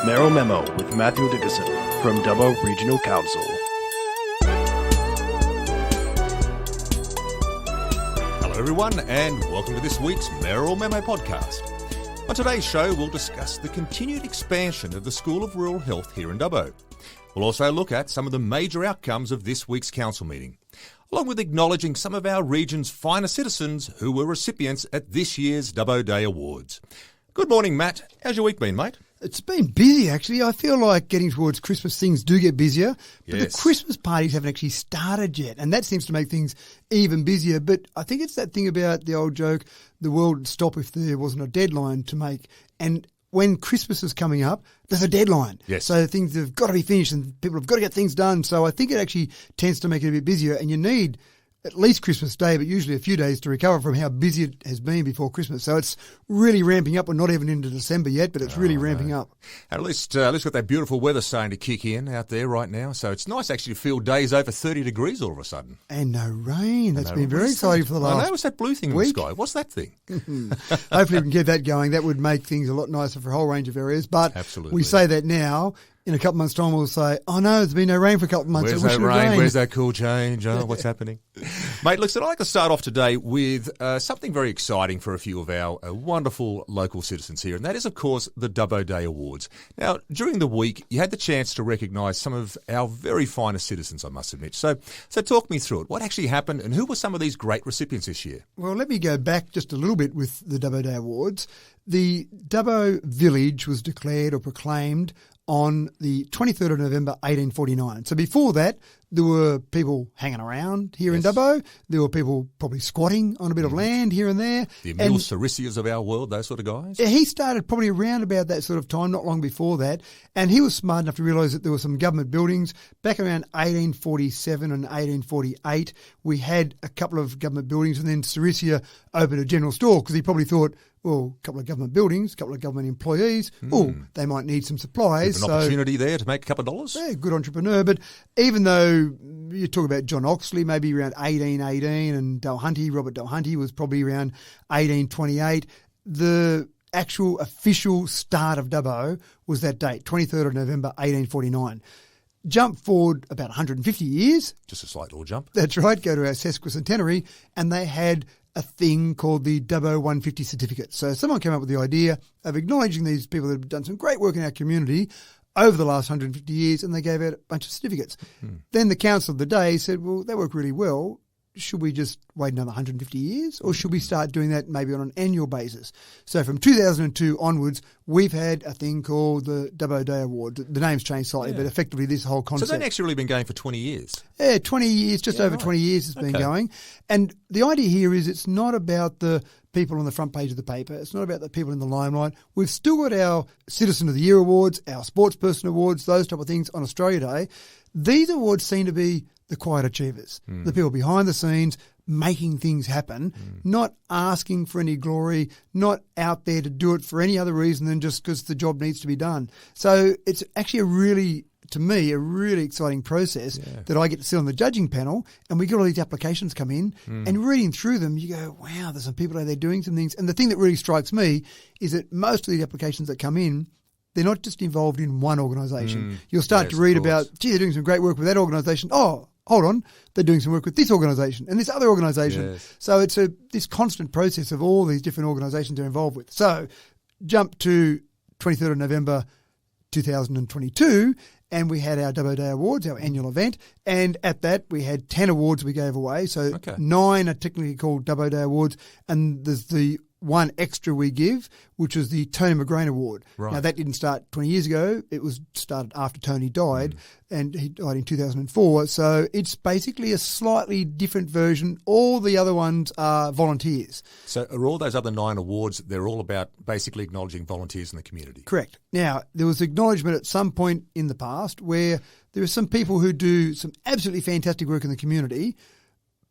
Mayoral Memo with Matthew Dickerson from Dubbo Regional Council. Hello everyone and welcome to this week's Mayoral Memo podcast. On today's show we'll discuss the continued expansion of the School of Rural Health here in Dubbo. We'll also look at some of the major outcomes of this week's council meeting, along with acknowledging some of our region's finest citizens who were recipients at this year's Dubbo Day Awards. Good morning, Matt. How's your week been, mate? It's been busy, actually. I feel like getting towards Christmas, things do get busier. But Yes. the Christmas parties haven't actually started yet, and that seems to make things even busier. But I think it's that thing about the old joke, the world would stop if there wasn't a deadline to make. And when Christmas is coming up, there's a deadline. Yes. So things have got to be finished and people have got to get things done. So I think it actually tends to make it a bit busier, and you need at least Christmas Day, but usually a few days to recover from how busy it has been before Christmas. So it's really ramping up. We're not even into December yet, but it's really ramping up. At least got that beautiful weather starting to kick in out there right now. So it's nice actually to feel days over 30 degrees all of a sudden. And no rain. That's been What very is exciting that? for the I last know, what's that blue thing in week? the sky? What's that thing? Hopefully we can get that going. That would make things a lot nicer for a whole range of areas. But Absolutely. we say that now. In a couple of months' time, we'll say, oh, no, there's been no rain for a couple of months. Where's I wish that it would rain? rain. Where's that cool change? Oh, what's happening? Mate, listen, I'd like to start off today with something very exciting for a few of our wonderful local citizens here, and that is, of course, the Dubbo Day Awards. Now, during the week, you had the chance to recognise some of our very finest citizens, I must admit. So talk me through it. What actually happened, and who were some of these great recipients this year? Well, let me go back just a little bit with the Dubbo Day Awards. The Dubbo Village was declared or proclaimed on the 23rd of November 1849. So before that, there were people hanging around here in Dubbo. There were people probably squatting on a bit of land here and there. The Emil Sarisias of our world, those sort of guys? He started probably around about that sort of time, not long before that, and he was smart enough to realise that there were some government buildings. Back around 1847 and 1848, we had a couple of government buildings, and then Sarisia opened a general store because he probably thought, well, a couple of government buildings, a couple of government employees, they might need some supplies. An opportunity there to make a couple of dollars? Yeah, good entrepreneur. But even though you talk about John Oxley, maybe around 1818, and Robert Dulhunty was probably around 1828, the actual official start of Dubbo was that date, 23rd of November 1849. Jump forward about 150 years. Just a slight little jump. That's right, go to our sesquicentenary, and they had a thing called the Dubbo 150 certificate. So someone came up with the idea of acknowledging these people that have done some great work in our community over the last 150 years, and they gave out a bunch of certificates. Then the council of the day said, well, that worked really well. Should we just wait another 150 years, or should we start doing that maybe on an annual basis? So from 2002 onwards, we've had a thing called the Dubbo Day Award. The name's changed slightly, but effectively this whole concept. So they've actually really been going for 20 years? Yeah, 20 years, just over 20 years it's been going. And the idea here is it's not about the people on the front page of the paper. It's not about the people in the limelight. We've still got our Citizen of the Year awards, our Sportsperson awards, those type of things on Australia Day. These awards seem to be the quiet achievers, the people behind the scenes making things happen, not asking for any glory, not out there to do it for any other reason than just because the job needs to be done. So it's actually to me, a really exciting process that I get to sit on the judging panel, and we get all these applications come in, and reading through them, you go, wow, there's some people out there doing some things. And the thing that really strikes me is that most of these applications that come in, they're not just involved in one organisation. You'll start to read about, gee, they're doing some great work with that organisation. Oh, hold on, they're doing some work with this organisation and this other organisation. Yes. So it's this constant process of all these different organisations they're involved with. So jump to 23rd of November 2022, and we had our Dubbo Day Awards, our annual event, and at that we had 10 awards we gave away. So 9 are technically called Dubbo Day Awards, and there's the one extra we give, which is the Tony McGrain Award. Right. Now, that didn't start 20 years ago. It was started after Tony died, and he died in 2004. So it's basically a slightly different version. All the other ones are volunteers. So are all those other 9 awards, they're all about basically acknowledging volunteers in the community? Correct. Now, there was acknowledgement at some point in the past where there are some people who do some absolutely fantastic work in the community,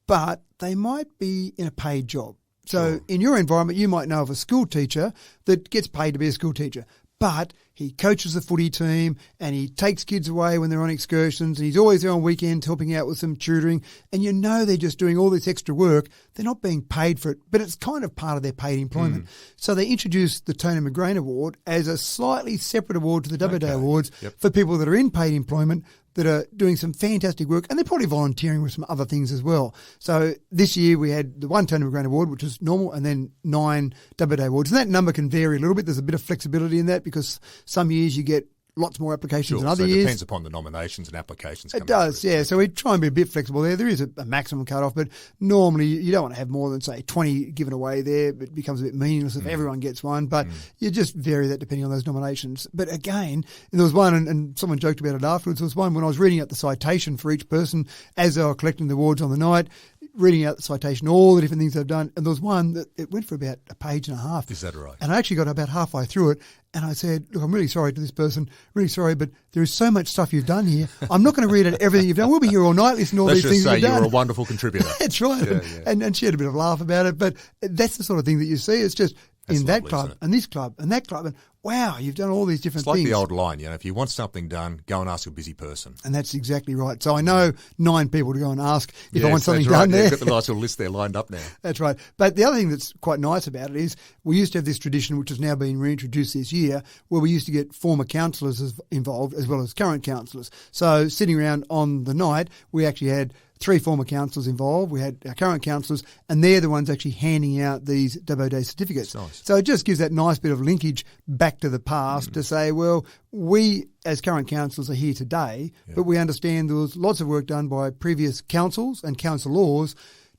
but they might be in a paid job. So in your environment, you might know of a school teacher that gets paid to be a school teacher, but he coaches the footy team and he takes kids away when they're on excursions, and he's always there on weekends helping out with some tutoring. And you know they're just doing all this extra work. They're not being paid for it, but it's kind of part of their paid employment. So they introduced the Tony McGrain Award as a slightly separate award to the Dubbo Day Awards for people that are in paid employment that are doing some fantastic work, and they're probably volunteering with some other things as well. So this year we had the one Tony McGrain Award, which was normal, and then 9 Dubbo Day Awards. And that number can vary a little bit. There's a bit of flexibility in that because some years you get lots more applications than other so it years. depends upon the nominations and applications. It does, yeah. So we try and be a bit flexible there. There is a maximum cut-off, but normally you don't want to have more than, say, 20 given away there. It becomes a bit meaningless if everyone gets one, but you just vary that depending on those nominations. But again, there was one, and someone joked about it afterwards, there was one when I was reading out the citation for each person as they were collecting the awards on the night, reading out the citation, all the different things they've done, and there was one that it went for about a page and a half. Is that right? And I actually got about halfway through it, and I said, look, I'm really sorry to this person, really sorry, but there is so much stuff you've done here. I'm not going to read out everything you've done. We'll be here all night listening to all these things you've done. Let's just say you're a wonderful contributor. That's right. And she had a bit of a laugh about it, but that's the sort of thing that you see. It's just in that club and this club and that club, and wow, you've done all these different things. It's like the old line, if you want something done, go and ask a busy person. And that's exactly right. So I know 9 people to go and ask if I want something done there. You've got the nice little list there lined up now. That's right. But the other thing that's quite nice about it is we used to have this tradition, which has now been reintroduced this year, where we used to get former councillors involved as well as current councillors. So sitting around on the night, we actually had 3 former councillors involved. We had our current councillors, and they're the ones actually handing out these Dubbo Day certificates. Nice. So it just gives that nice bit of linkage back to the past to say, well, we as current councillors are here today, but we understand there was lots of work done by previous councils and councillors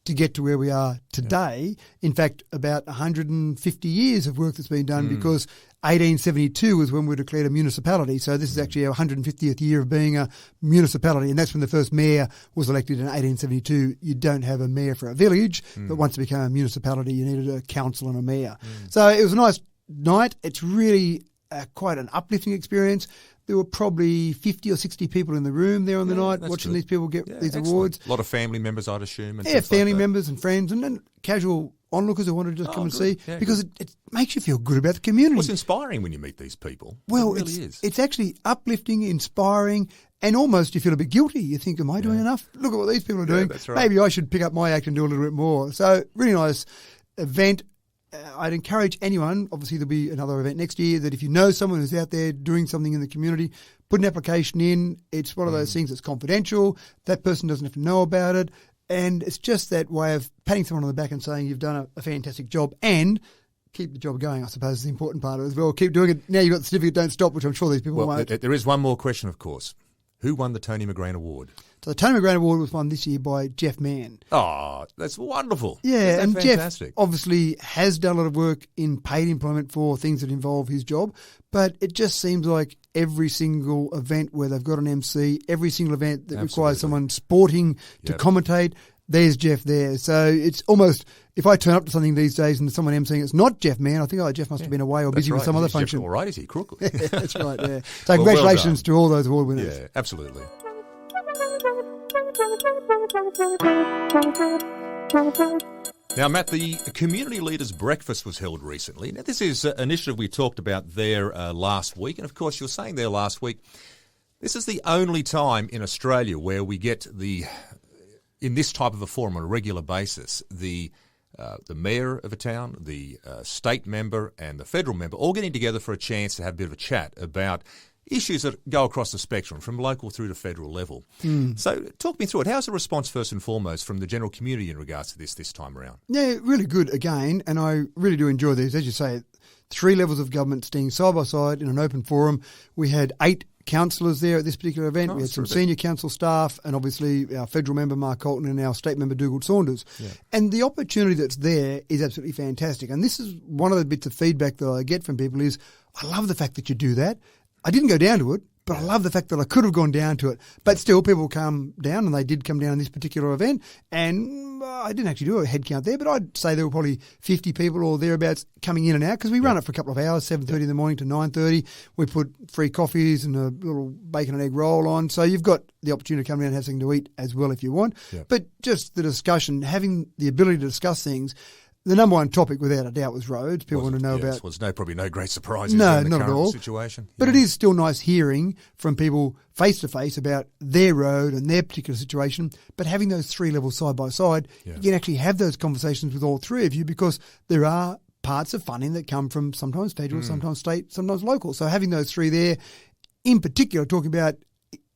to get to where we are today. In fact, about 150 years of work that's been done because 1872 was when we were declared a municipality. So this is actually our 150th year of being a municipality, and that's when the first mayor was elected in 1872. You don't have a mayor for a village, but once it became a municipality, you needed a council and a mayor. So it was a nice night. It's really quite an uplifting experience. There were probably 50 or 60 people in the room there on the night watching these people get these awards. A lot of family members, I'd assume. And family members and friends, and then casual onlookers who wanted to just come and see, because it makes you feel good about the community. Well, it's inspiring when you meet these people. Well, it really is. It's actually uplifting, inspiring, and almost you feel a bit guilty. You think, am I doing enough? Look at what these people are doing. That's right. Maybe I should pick up my act and do a little bit more. So really nice event. I'd encourage anyone, obviously there'll be another event next year, that if you know someone who's out there doing something in the community, put an application in. It's one of those things that's confidential. That person doesn't have to know about it. And it's just that way of patting someone on the back and saying you've done a fantastic job, and keep the job going, I suppose, is the important part of it as well. Keep doing it. Now you've got the certificate, don't stop, which I'm sure these people won't. There is one more question, of course. Who won the Tony McGrain Award? So the Tony McGrain Award was won this year by Jeff Mann. Oh, that's wonderful. Yeah, and fantastic? Jeff obviously has done a lot of work in paid employment for things that involve his job, but it just seems like every single event where they've got an MC, every single event that requires someone sporting to commentate, there's Jeff there. So it's almost, if I turn up to something these days and someone emceeing it's not Jeff Mann, I think, Jeff must have been away or busy with some other function. All right, is he crook? That's right, yeah. So congratulations to all those award winners. Yeah, absolutely. Now, Matt, the Community Leaders Breakfast was held recently. Now, this is an initiative we talked about there last week. And, of course, you were saying there last week, this is the only time in Australia where we get in this type of a forum on a regular basis, the mayor of a town, the state member and the federal member all getting together for a chance to have a bit of a chat about issues that go across the spectrum from local through to federal level. So talk me through it. How's the response first and foremost from the general community in regards to this time around? Yeah, really good again, and I really do enjoy these. As you say, 3 levels of government staying side by side in an open forum. We had 8 councillors there at this particular event. We had some senior council staff and obviously our federal member Mark Coulton and our state member Dugald Saunders. Yeah. And the opportunity that's there is absolutely fantastic. And this is one of the bits of feedback that I get from people is, I love the fact that you do that. I didn't go down to it, but I love the fact that I could have gone down to it. But still, people come down, and they did come down on this particular event. And I didn't actually do a head count there, but I'd say there were probably 50 people or thereabouts coming in and out, because we run it for a couple of hours, 7:30 in the morning to 9:30. We put free coffees and a little bacon and egg roll on. So you've got the opportunity to come down and have something to eat as well if you want. Yeah. But just the discussion, having the ability to discuss things. the number one topic, without a doubt, was roads. People want to know about. Was probably no great surprise. No, in the not at current all. Situation, but it is still nice hearing from people face to face about their road and their particular situation. But having those three levels side by side, you can actually have those conversations with all three of you, because there are parts of funding that come from sometimes federal, sometimes state, sometimes local. So having those three there, in particular, talking about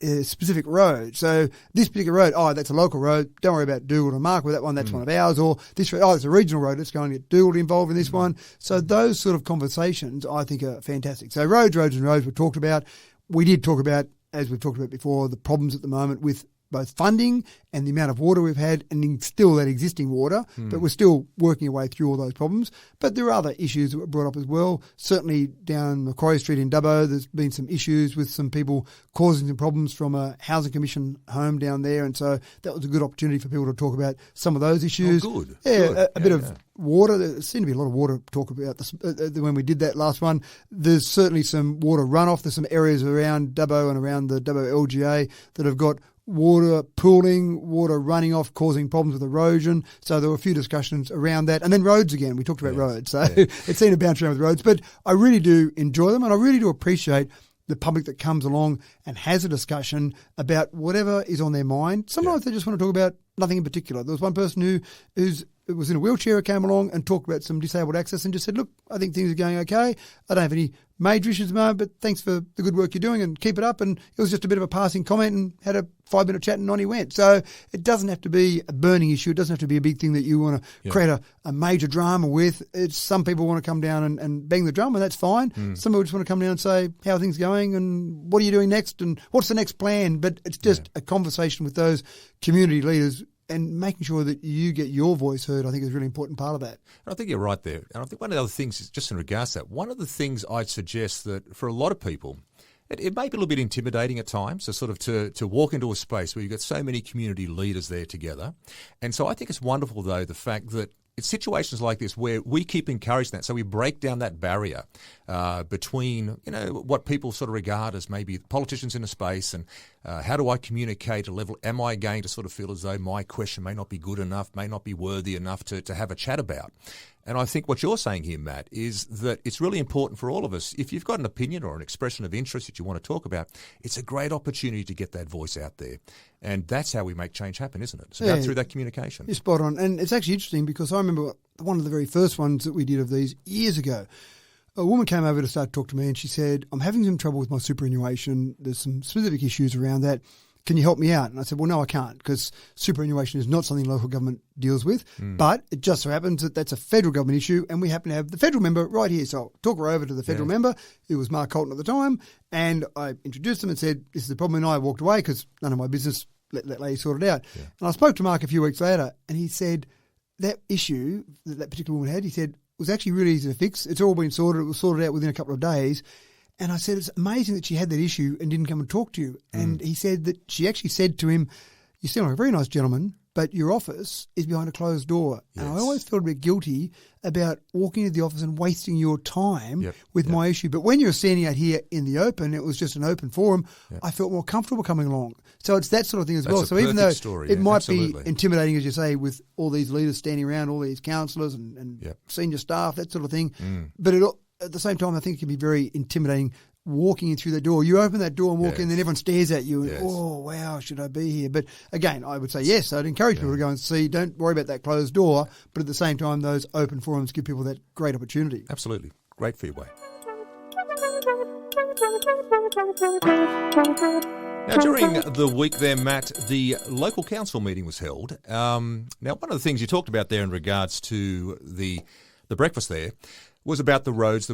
a specific road. So this particular road, that's a local road. Don't worry about Dugald and Mark with that one. That's one of ours. Or this road, it's a regional road. Let's go and get Dugald involved in this one. So those sort of conversations, I think, are fantastic. So roads were talked about. We did talk about, as we've talked about before, the problems at the moment with both funding and the amount of water we've had, and still that existing water, but we're still working our way through all those problems. But there are other issues that were brought up as well. Certainly down Macquarie Street in Dubbo, there's been some issues with some people causing some problems from a housing commission home down there, and so that was a good opportunity for people to talk about some of those issues. Oh, good. Yeah, Good. a bit of water. There seemed to be a lot of water talk about this when we did that last one. There's certainly some water runoff. There's some areas around Dubbo and around the Dubbo LGA that have got water pooling, water running off, causing problems with erosion. So there were a few discussions around that. And then roads again. We talked about roads. So it's seen a bounce around with roads. But I really do enjoy them, and I really do appreciate the public that comes along and has a discussion about whatever is on their mind. Sometimes they just want to talk about nothing in particular. There was one person who was in a wheelchair who came along and talked about some disabled access and just said, look, I think things are going okay. I don't have any major issues at the moment, but thanks for the good work you're doing and keep it up. And it was just a bit of a passing comment, and had a 5-minute chat, and on he went. So it doesn't have to be a burning issue. It doesn't have to be a big thing that you want to create a major drama with. Some people want to come down and bang the drum, and that's fine. Some people just want to come down and say, how are things going and what are you doing next and what's the next plan? But it's just a conversation with those community leaders, and making sure that you get your voice heard, I think, is a really important part of that. I think you're right there. And I think one of the other things is, just in regards to that, one of the things I'd suggest that for a lot of people, it may be a little bit intimidating at times, so sort of to walk into a space where you've got so many community leaders there together. And so I think it's wonderful, though, the fact that it's situations like this where we keep encouraging that. So we break down that barrier between, what people sort of regard as maybe politicians in a space, and how do I communicate a level? Am I going to sort of feel as though my question may not be good enough, may not be worthy enough to have a chat about? And I think what you're saying here, Matt, is that it's really important for all of us. If you've got an opinion or an expression of interest that you want to talk about, it's a great opportunity to get that voice out there. And that's how we make change happen, isn't it? It's about through that communication. You're spot on. And it's actually interesting, because I remember one of the very first ones that we did of these years ago. A woman came over to start to talk to me, and she said, I'm having some trouble with my superannuation. There's some specific issues around that. Can you help me out? And I said, well, no, I can't, because superannuation is not something local government deals with. But it just so happens that that's a federal government issue, and we happen to have the federal member right here. So I'll talk her over to the federal member, who was Mark Coulton at the time, and I introduced him and said, this is the problem, and I walked away because none of my business, let that lady sort it out. Yeah. And I spoke to Mark a few weeks later, and he said that issue that particular woman had, he said, was actually really easy to fix. It's all been sorted. It was sorted out within a couple of days. And I said, it's amazing that she had that issue and didn't come and talk to you. And he said that she actually said to him, you seem like a very nice gentleman, but your office is behind a closed door. Yes. And I always felt a bit guilty about walking into the office and wasting your time with my issue. But when you're standing out here in the open, it was just an open forum, I felt more comfortable coming along. So it's that sort of thing as well. So even though it might be intimidating, as you say, with all these leaders standing around, all these councillors and senior staff, that sort of thing, but at the same time, I think it can be very intimidating walking in through the door. You open that door and walk in, then everyone stares at you and, oh, wow, should I be here? But again, I would say yes, I'd encourage people to go and see. Don't worry about that closed door, but at the same time, those open forums give people that great opportunity. Absolutely. Great feedway. Now, during the week there, Matt, the local council meeting was held. Now, one of the things you talked about there in regards to the breakfast there was about the roads.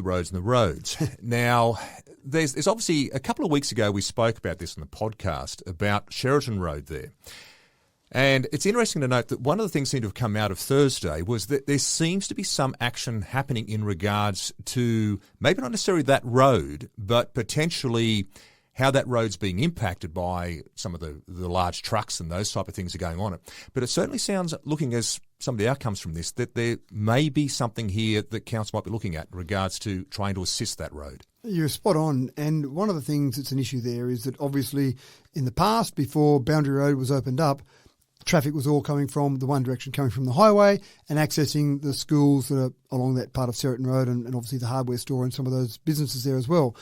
Now, there's obviously, a couple of weeks ago we spoke about this on the podcast about Sheraton Road there. And it's interesting to note that one of the things that seemed to have come out of Thursday was that there seems to be some action happening in regards to maybe not necessarily that road, but potentially how that road's being impacted by some of the large trucks and those type of things are going on it. But it certainly sounds, looking as some of the outcomes from this, that there may be something here that council might be looking at in regards to trying to assist that road. You're spot on. And one of the things that's an issue there is that obviously in the past, before Boundary Road was opened up, traffic was all coming from the one direction, coming from the highway and accessing the schools that are along that part of Sheraton Road and obviously the hardware store and some of those businesses there as well.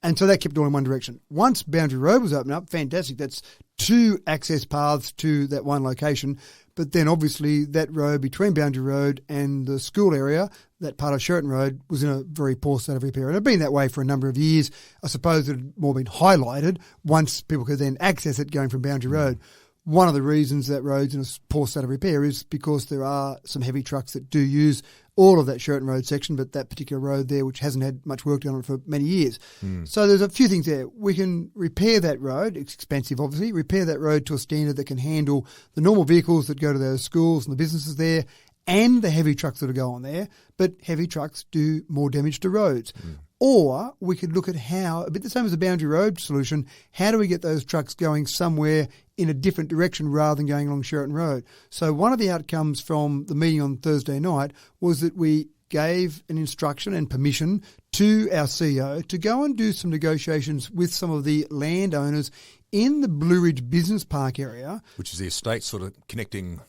And so that kept all in one direction. Once Boundary Road was opened up, fantastic. That's 2 access paths to that one location. But then obviously that road between Boundary Road and the school area, that part of Sheraton Road, was in a very poor state of repair. And it had been that way for a number of years. I suppose it had more been highlighted once people could then access it going from Boundary Road. One of the reasons that road's in a poor state of repair is because there are some heavy trucks that do use all of that Sheraton Road section, but that particular road there, which hasn't had much work done on it for many years. So there's a few things there. We can repair that road. It's expensive, obviously. Repair that road to a standard that can handle the normal vehicles that go to those schools and the businesses there and the heavy trucks that go on there. But heavy trucks do more damage to roads. Or we could look at how, a bit the same as the Boundary Road solution, how do we get those trucks going somewhere in a different direction rather than going along Sheraton Road? So one of the outcomes from the meeting on Thursday night was that we gave an instruction and permission to our CEO to go and do some negotiations with some of the landowners in the Blueridge Business Park area. Which is the estate sort of connecting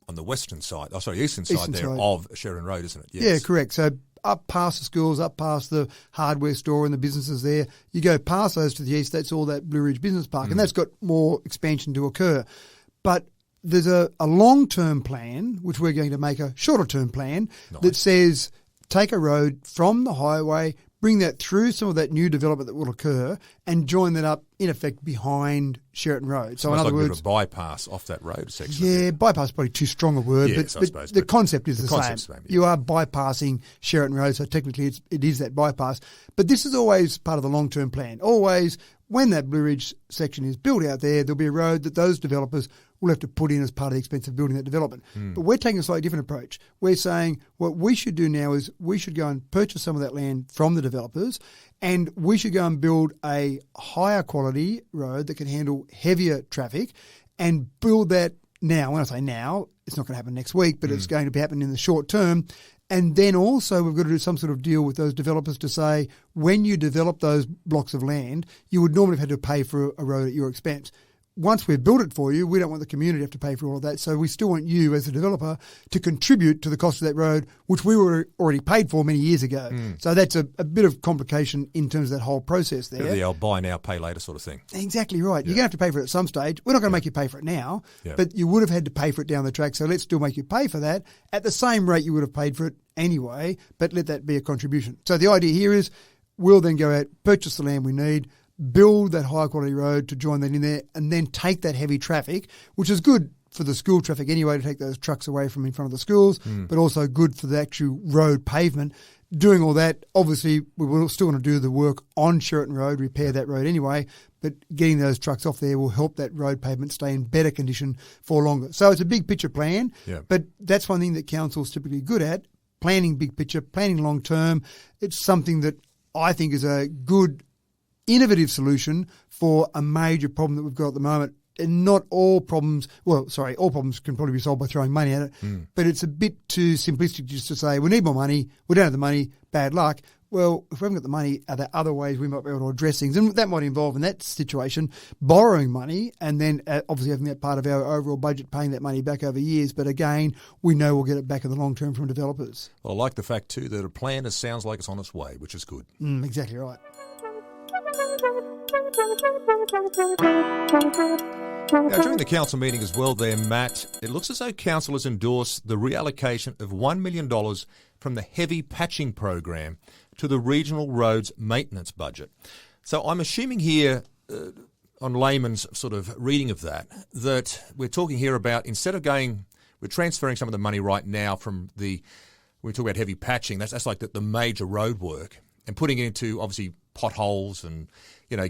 on the eastern side of Sheraton Road, isn't it? Yes. Yeah, correct. So up past the schools, up past the hardware store and the businesses there. You go past those to the east, that's all that Blueridge Business Park, and that's got more expansion to occur. But there's a long-term plan, which we're going to make a shorter-term plan, that says take a road from the highway, bring that through some of that new development that will occur and join that up, in effect, behind Sheraton Road. So in other words, a bit of a bypass off that road section. Yeah, bypass is probably too strong a word, but the concept is the same. You are bypassing Sheraton Road, so technically it is that bypass. But this is always part of the long-term plan. Always, when that Blueridge section is built out there, there'll be a road that those developers will have to put in as part of the expense of building that development. But we're taking a slightly different approach. We're saying what we should do now is we should go and purchase some of that land from the developers, and we should go and build a higher quality road that can handle heavier traffic and build that now. When I say now, it's not going to happen next week, but it's going to happen in the short term. And then also we've got to do some sort of deal with those developers to say when you develop those blocks of land, you would normally have had to pay for a road at your expense. Once we've built it for you, we don't want the community to have to pay for all of that. So we still want you as a developer to contribute to the cost of that road, which we were already paid for many years ago. So that's a bit of complication in terms of that whole process there. The old buy now, pay later sort of thing. Exactly right. You're going to have to pay for it at some stage. We're not going to make you pay for it now, but you would have had to pay for it down the track. So let's still make you pay for that at the same rate you would have paid for it anyway, but let that be a contribution. So the idea here is we'll then go out, purchase the land we need, build that high quality road to join that in there, and then take that heavy traffic, which is good for the school traffic anyway, to take those trucks away from in front of the schools, but also good for the actual road pavement. Doing all that, obviously, we will still want to do the work on Sheraton Road, repair that road anyway, but getting those trucks off there will help that road pavement stay in better condition for longer. So it's a big picture plan, but that's one thing that council's typically good at, planning big picture, planning long term. It's something that I think is a good innovative solution for a major problem that we've got at the moment. And not all problems, all problems can probably be solved by throwing money at it, but it's a bit too simplistic just to say, we need more money, we don't have the money, bad luck. Well, if we haven't got the money, are there other ways we might be able to address things? And that might involve, in that situation, borrowing money and then obviously having that part of our overall budget, paying that money back over years. But again, we know we'll get it back in the long term from developers. Well, I like the fact too that a plan sounds like it's on its way, which is good. Exactly right. Now, during the council meeting as well there, Matt, it looks as though councillors endorsed the reallocation of $1 million from the heavy patching program to the regional roads maintenance budget. So I'm assuming here, on layman's sort of reading of that we're talking here about, instead of we're transferring some of the money right now from we talk about heavy patching, that's like the major road work, and putting it into, obviously, potholes and,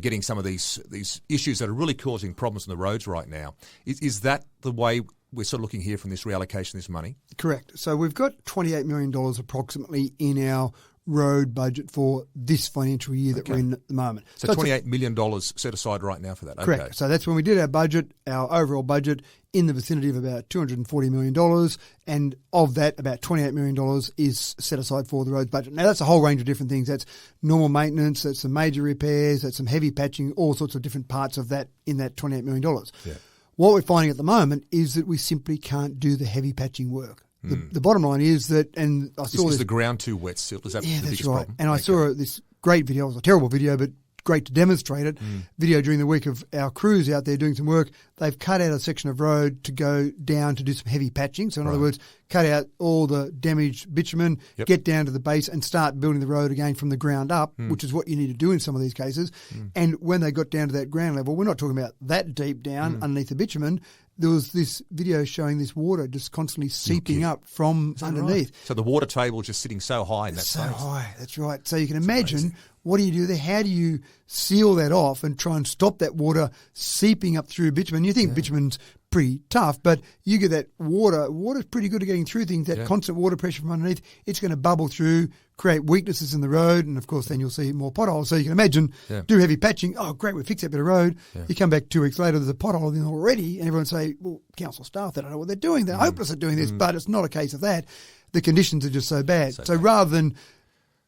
getting some of these issues that are really causing problems on the roads right now. Is that the way we're sort of looking here from this reallocation of this money? Correct. So we've got $28 million approximately in our road budget for this financial year that we're in at the moment. So $28 million set aside right now for that. Correct. Okay. So that's when we did our budget, our overall budget, in the vicinity of about $240 million, and of that, about $28 million is set aside for the roads budget. Now, that's a whole range of different things. That's normal maintenance, that's some major repairs, that's some heavy patching, all sorts of different parts of that in that $28 million. Yeah. What we're finding at the moment is that we simply can't do the heavy patching work. The bottom line is that, and I saw is the ground too wet still? Is that the biggest problem? And I saw this great video. It was a terrible video, but great to demonstrate it. Video during the week of our crews out there doing some work. They've cut out a section of road to go down to do some heavy patching. So in other words, cut out all the damaged bitumen, get down to the base and start building the road again from the ground up, which is what you need to do in some of these cases. And when they got down to that ground level, we're not talking about that deep down underneath the bitumen. There was this video showing this water just constantly seeping up from underneath. Right? So the water table just sitting so high in that space. So high, that's right. So you can imagine, what do you do there? How do you seal that off and try and stop that water seeping up through bitumen? You think bitumen's pretty tough, but you get that water. Water's pretty good at getting through things, that constant water pressure from underneath. It's going to bubble through, create weaknesses in the road, and of course then you'll see more potholes. So you can imagine, do heavy patching. Oh, great, we fixed that bit of road. You come back 2 weeks later, there's a pothole in already, and everyone say, well, council staff, they don't know what they're doing. They're hopeless at doing this, but it's not a case of that. The conditions are just so bad. So rather than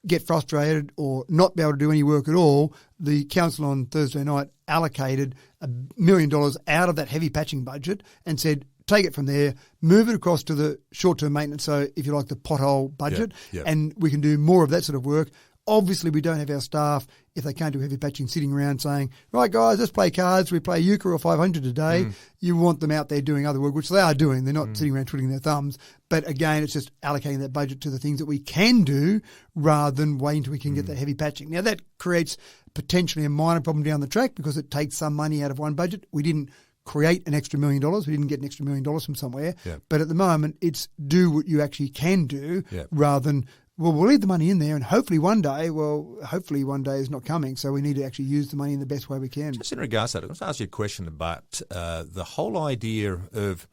get frustrated or not be able to do any work at all, the council on Thursday night allocated $1 million out of that heavy patching budget and said, take it from there, move it across to the short-term maintenance, so if you like the pothole budget, and we can do more of that sort of work. Obviously, we don't have our staff, if they can't do heavy patching, sitting around saying, right, guys, let's play cards. We play euchre or 500 today. You want them out there doing other work, which they are doing. They're not sitting around twiddling their thumbs. But again, it's just allocating that budget to the things that we can do rather than waiting until we can get that heavy patching. Now, that creates potentially a minor problem down the track because it takes some money out of one budget. We didn't create an extra $1 million. We didn't get an extra $1 million from somewhere. But at the moment, it's do what you actually can do rather than, well, we'll leave the money in there and hopefully one day is not coming, so we need to actually use the money in the best way we can. Just in regards to that, I want to ask you a question about the whole idea of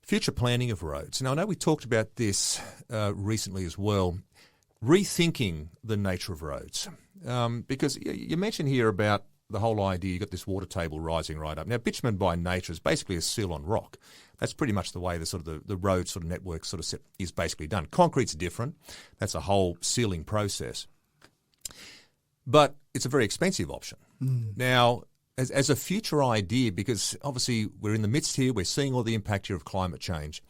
future planning of roads. Now, I know we talked about this recently as well, rethinking the nature of roads, because you mentioned here about the whole idea, you've got this water table rising right up. Now, bitumen by nature is basically a seal on rock. That's pretty much the way the road sort of network sort of is basically done. Concrete's different. That's a whole sealing process. But it's a very expensive option. Now, as a future idea, because obviously we're in the midst here, we're seeing all the impact here of climate change.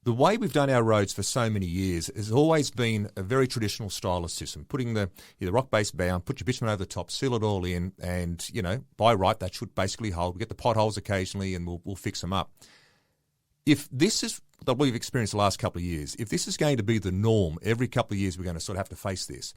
The way we've done our roads for so many years has always been a very traditional style of system, putting the rock base bound, put your bitumen over the top, seal it all in, and, by right, that should basically hold. We get the potholes occasionally and we'll fix them up. If this is what we've experienced the last couple of years, if this is going to be the norm, every couple of years we're going to sort of have to face this,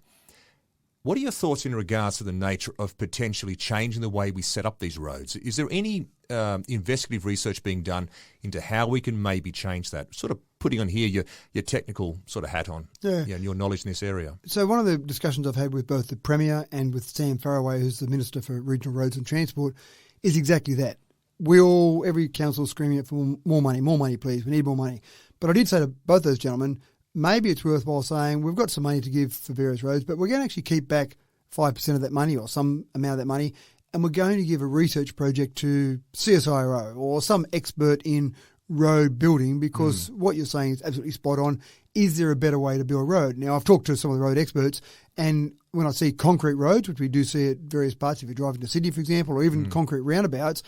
what are your thoughts in regards to the nature of potentially changing the way we set up these roads? Is there any investigative research being done into how we can maybe change that? Sort of putting on here your technical sort of hat on and your knowledge in this area. So one of the discussions I've had with both the Premier and with Sam Farraway, who's the Minister for Regional Roads and Transport, is exactly that. Every council is screaming for more money, please. We need more money. But I did say to both those gentlemen, maybe it's worthwhile saying we've got some money to give for various roads, but we're going to actually keep back 5% of that money or some amount of that money, and we're going to give a research project to CSIRO or some expert in road building, because what you're saying is absolutely spot on. Is there a better way to build a road? Now, I've talked to some of the road experts, and when I see concrete roads, which we do see at various parts, if you're driving to Sydney, for example, or even concrete roundabouts,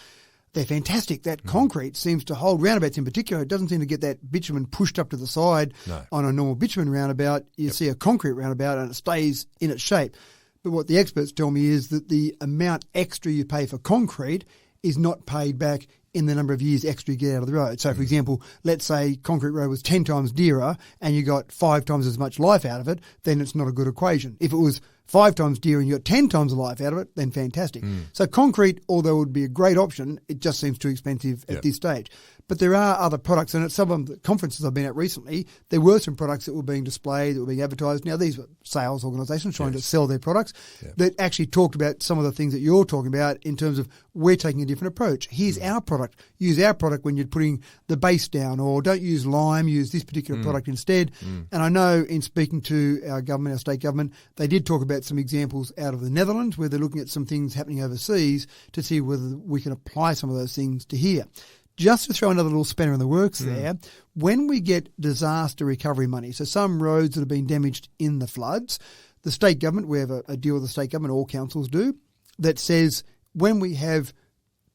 they're fantastic. That concrete seems to hold, roundabouts in particular. It doesn't seem to get that bitumen pushed up to the side on a normal bitumen roundabout. You see a concrete roundabout and it stays in its shape. But what the experts tell me is that the amount extra you pay for concrete is not paid back in the number of years extra you get out of the road. So, for example, let's say concrete road was 10 times dearer and you got 5 times as much life out of it, then it's not a good equation. If it was 5 times dearer and you got 10 times the life out of it, then fantastic. So concrete, although it would be a great option, it just seems too expensive at this stage. But there are other products, and at some of the conferences I've been at recently, there were some products that were being displayed, that were being advertised. Now, these were sales organisations trying to sell their products that actually talked about some of the things that you're talking about in terms of we're taking a different approach. Here's our product. Use our product when you're putting the base down, or don't use lime, use this particular product instead. And I know in speaking to our government, our state government, they did talk about some examples out of the Netherlands where they're looking at some things happening overseas to see whether we can apply some of those things to here. Just to throw another little spanner in the works there, when we get disaster recovery money, so some roads that have been damaged in the floods, the state government, we have a deal with the state government, all councils do, that says when we have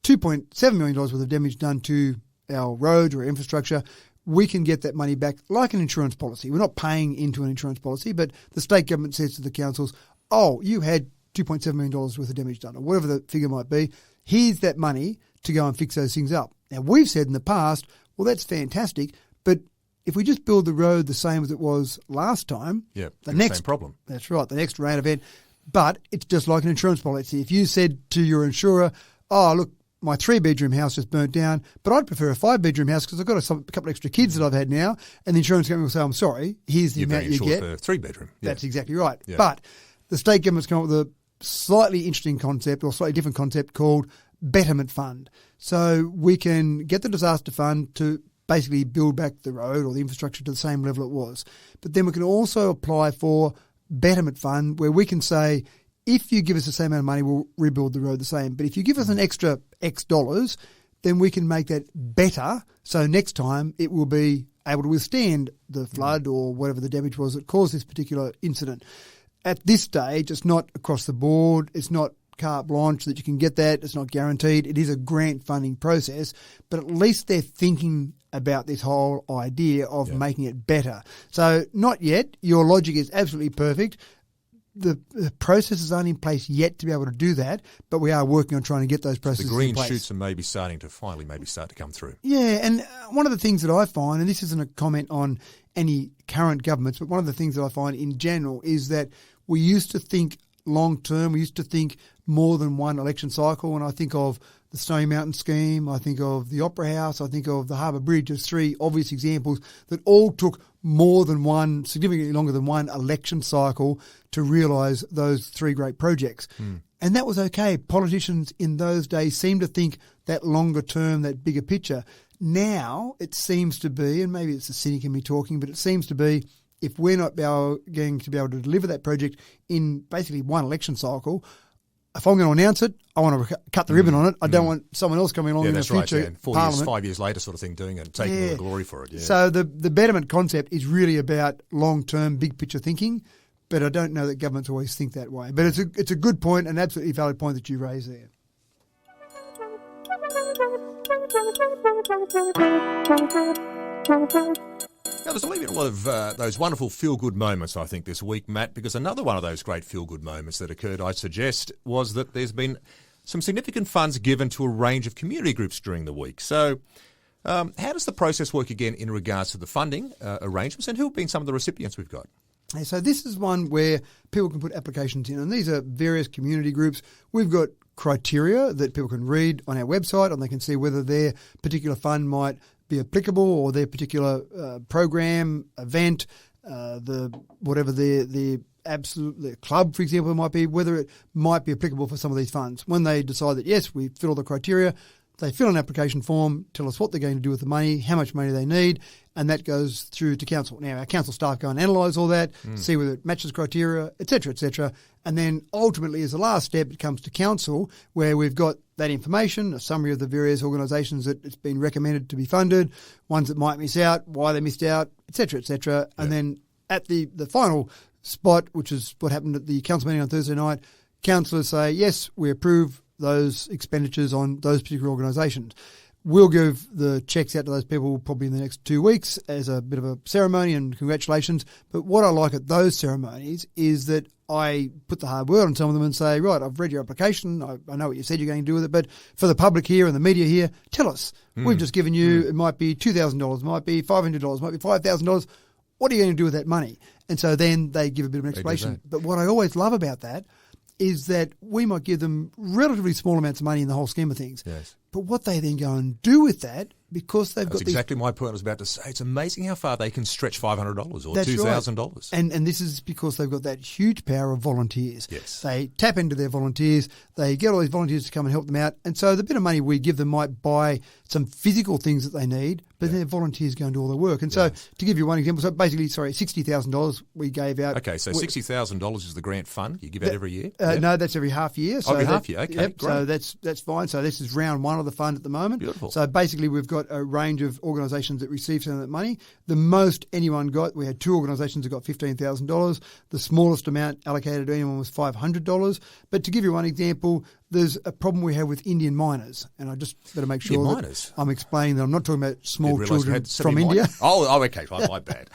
$2.7 million worth of damage done to our roads or infrastructure, we can get that money back like an insurance policy. We're not paying into an insurance policy, but the state government says to the councils, oh, you had $2.7 million worth of damage done, or whatever the figure might be. Here's that money to go and fix those things up. Now, we've said in the past, well, that's fantastic, but if we just build the road the same as it was last time, the next same problem. That's right, the next rain event. But it's just like an insurance policy. If you said to your insurer, oh, look, my 3-bedroom house just burnt down, but I'd prefer a 5-bedroom house because I've got a couple of extra kids that I've had now, and the insurance company will say, I'm sorry, here's the amount you get. For a 3-bedroom. Yeah. That's exactly right. Yeah. But the state government's come up with a slightly interesting concept or slightly different concept called Betterment Fund. So we can get the disaster fund to basically build back the road or the infrastructure to the same level it was. But then we can also apply for Betterment Fund where we can say, if you give us the same amount of money, we'll rebuild the road the same. But if you give us an extra X dollars, then we can make that better. So next time it will be able to withstand the flood or whatever the damage was that caused this particular incident. At this stage, it's not across the board. It's not carte blanche that you can get that. It's not guaranteed. It is a grant funding process, but at least they're thinking about this whole idea of making it better. So not yet. Your logic is absolutely perfect. The processes aren't in place yet to be able to do that, but we are working on trying to get those processes in place. The green shoots are maybe starting to finally start to come through. Yeah, and one of the things that I find, and this isn't a comment on any current governments, but one of the things that I find in general is that we used to think long term. We used to think more than one election cycle. And I think of the Snowy Mountain scheme, I think of the Opera House, I think of the Harbour Bridge as 3 obvious examples that all took more than one, significantly longer than one election cycle to realise those 3 great projects. And that was okay. Politicians in those days seemed to think that longer term, that bigger picture. Now it seems to be, and maybe it's a cynic in me talking, but it seems to be, if we're not going to be able to deliver that project in basically one election cycle, if I'm going to announce it, I want to cut the ribbon on it. I don't want someone else coming along in the future. Right, 4 years, 5 years later sort of thing doing it and taking all the glory for it. Yeah. So the betterment concept is really about long-term, big-picture thinking, but I don't know that governments always think that way. But it's a good point, an absolutely valid point that you raised there. Now, there's a lot of those wonderful feel-good moments, I think, this week, Matt, because another one of those great feel-good moments that occurred, I suggest, was that there's been some significant funds given to a range of community groups during the week. So how does the process work again in regards to the funding arrangements, and who have been some of the recipients we've got? So this is one where people can put applications in, and these are various community groups. We've got criteria that people can read on our website, and they can see whether their particular fund might be applicable or their particular program, event, the club, for example, might be, whether it might be applicable for some of these funds. When they decide that, yes, we fit all the criteria, they fill an application form, tell us what they're going to do with the money, how much money they need, and that goes through to council. Now, our council staff go and analyse all that, see whether it matches criteria, et cetera, and then ultimately as the last step, it comes to council where we've got that information, a summary of the various organisations that it's been recommended to be funded, ones that might miss out, why they missed out, et cetera, and then at the final spot, which is what happened at the council meeting on Thursday night, councillors say, yes, we approve those expenditures on those particular organisations. We'll give the cheques out to those people probably in the next 2 weeks as a bit of a ceremony and congratulations. But what I like at those ceremonies is that I put the hard word on some of them and say, right, I've read your application. I know what you said you're going to do with it. But for the public here and the media here, tell us. We've just given you, it might be $2,000, it might be $500, it might be $5,000. What are you going to do with that money? And so then they give a bit of an explanation. But what I always love about that is that we might give them relatively small amounts of money in the whole scheme of things. Yes. But what they then go and do with that, because they've That's got exactly my point I was about to say. It's amazing how far they can stretch $500 or $2,000. Right. And this is because they've got that huge power of volunteers. Yes. They tap into their volunteers. They get all these volunteers to come and help them out. And so the bit of money we give them might buy some physical things that they need, but their volunteers go and do all the work. And so to give you one example, so basically, $60,000 we gave out. Okay, so $60,000 is the grant fund you give out every year? No, that's every half year. So every half year, okay, great. So that's fine. So this is round one of the fund at the moment. Beautiful. So basically we've got a range of organisations that receive some of that money. The most anyone got, we had 2 organisations that got $15,000. The smallest amount allocated to anyone was $500. But to give you one example, there's a problem we have with Indian miners, and I just better make sure that I'm explaining that I'm not talking about small children from India. Oh, okay, my bad.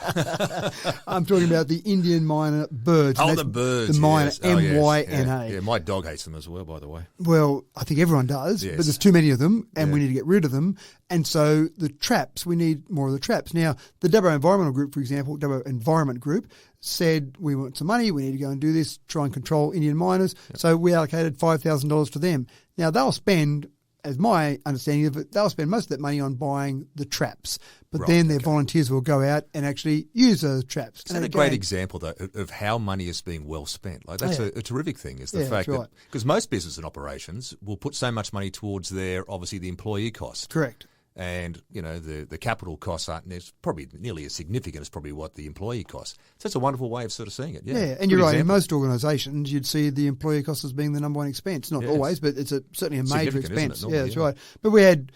I'm talking about the Indian miner birds. Oh, the birds. The miner, yes. M-Y-N-A. Yeah, my dog hates them as well, by the way. Well, I think everyone does, but there's too many of them, and we need to get rid of them. And so the traps, we need more of the traps. Now, the Dubbo Environmental Group, for example, Dubbo Environment Group, said we want some money, we need to go and do this, try and control Indian miners. Yep. So we allocated $5,000 to them. Now, they'll spend, as my understanding of it, they'll spend most of that money on buying the traps. But then their volunteers will go out and actually use those traps. Isn't that a great example, though, of how money is being well spent? Like that's a terrific thing, is the fact that, because most business and operations will put so much money towards obviously the employee cost. Correct. And, the capital costs aren't probably nearly as significant as probably what the employee costs. So it's a wonderful way of sort of seeing it. Yeah, and you're right. In most organisations, you'd see the employee cost as being the number one expense. Not always, but it's certainly a major expense. Normally, that's right. But we had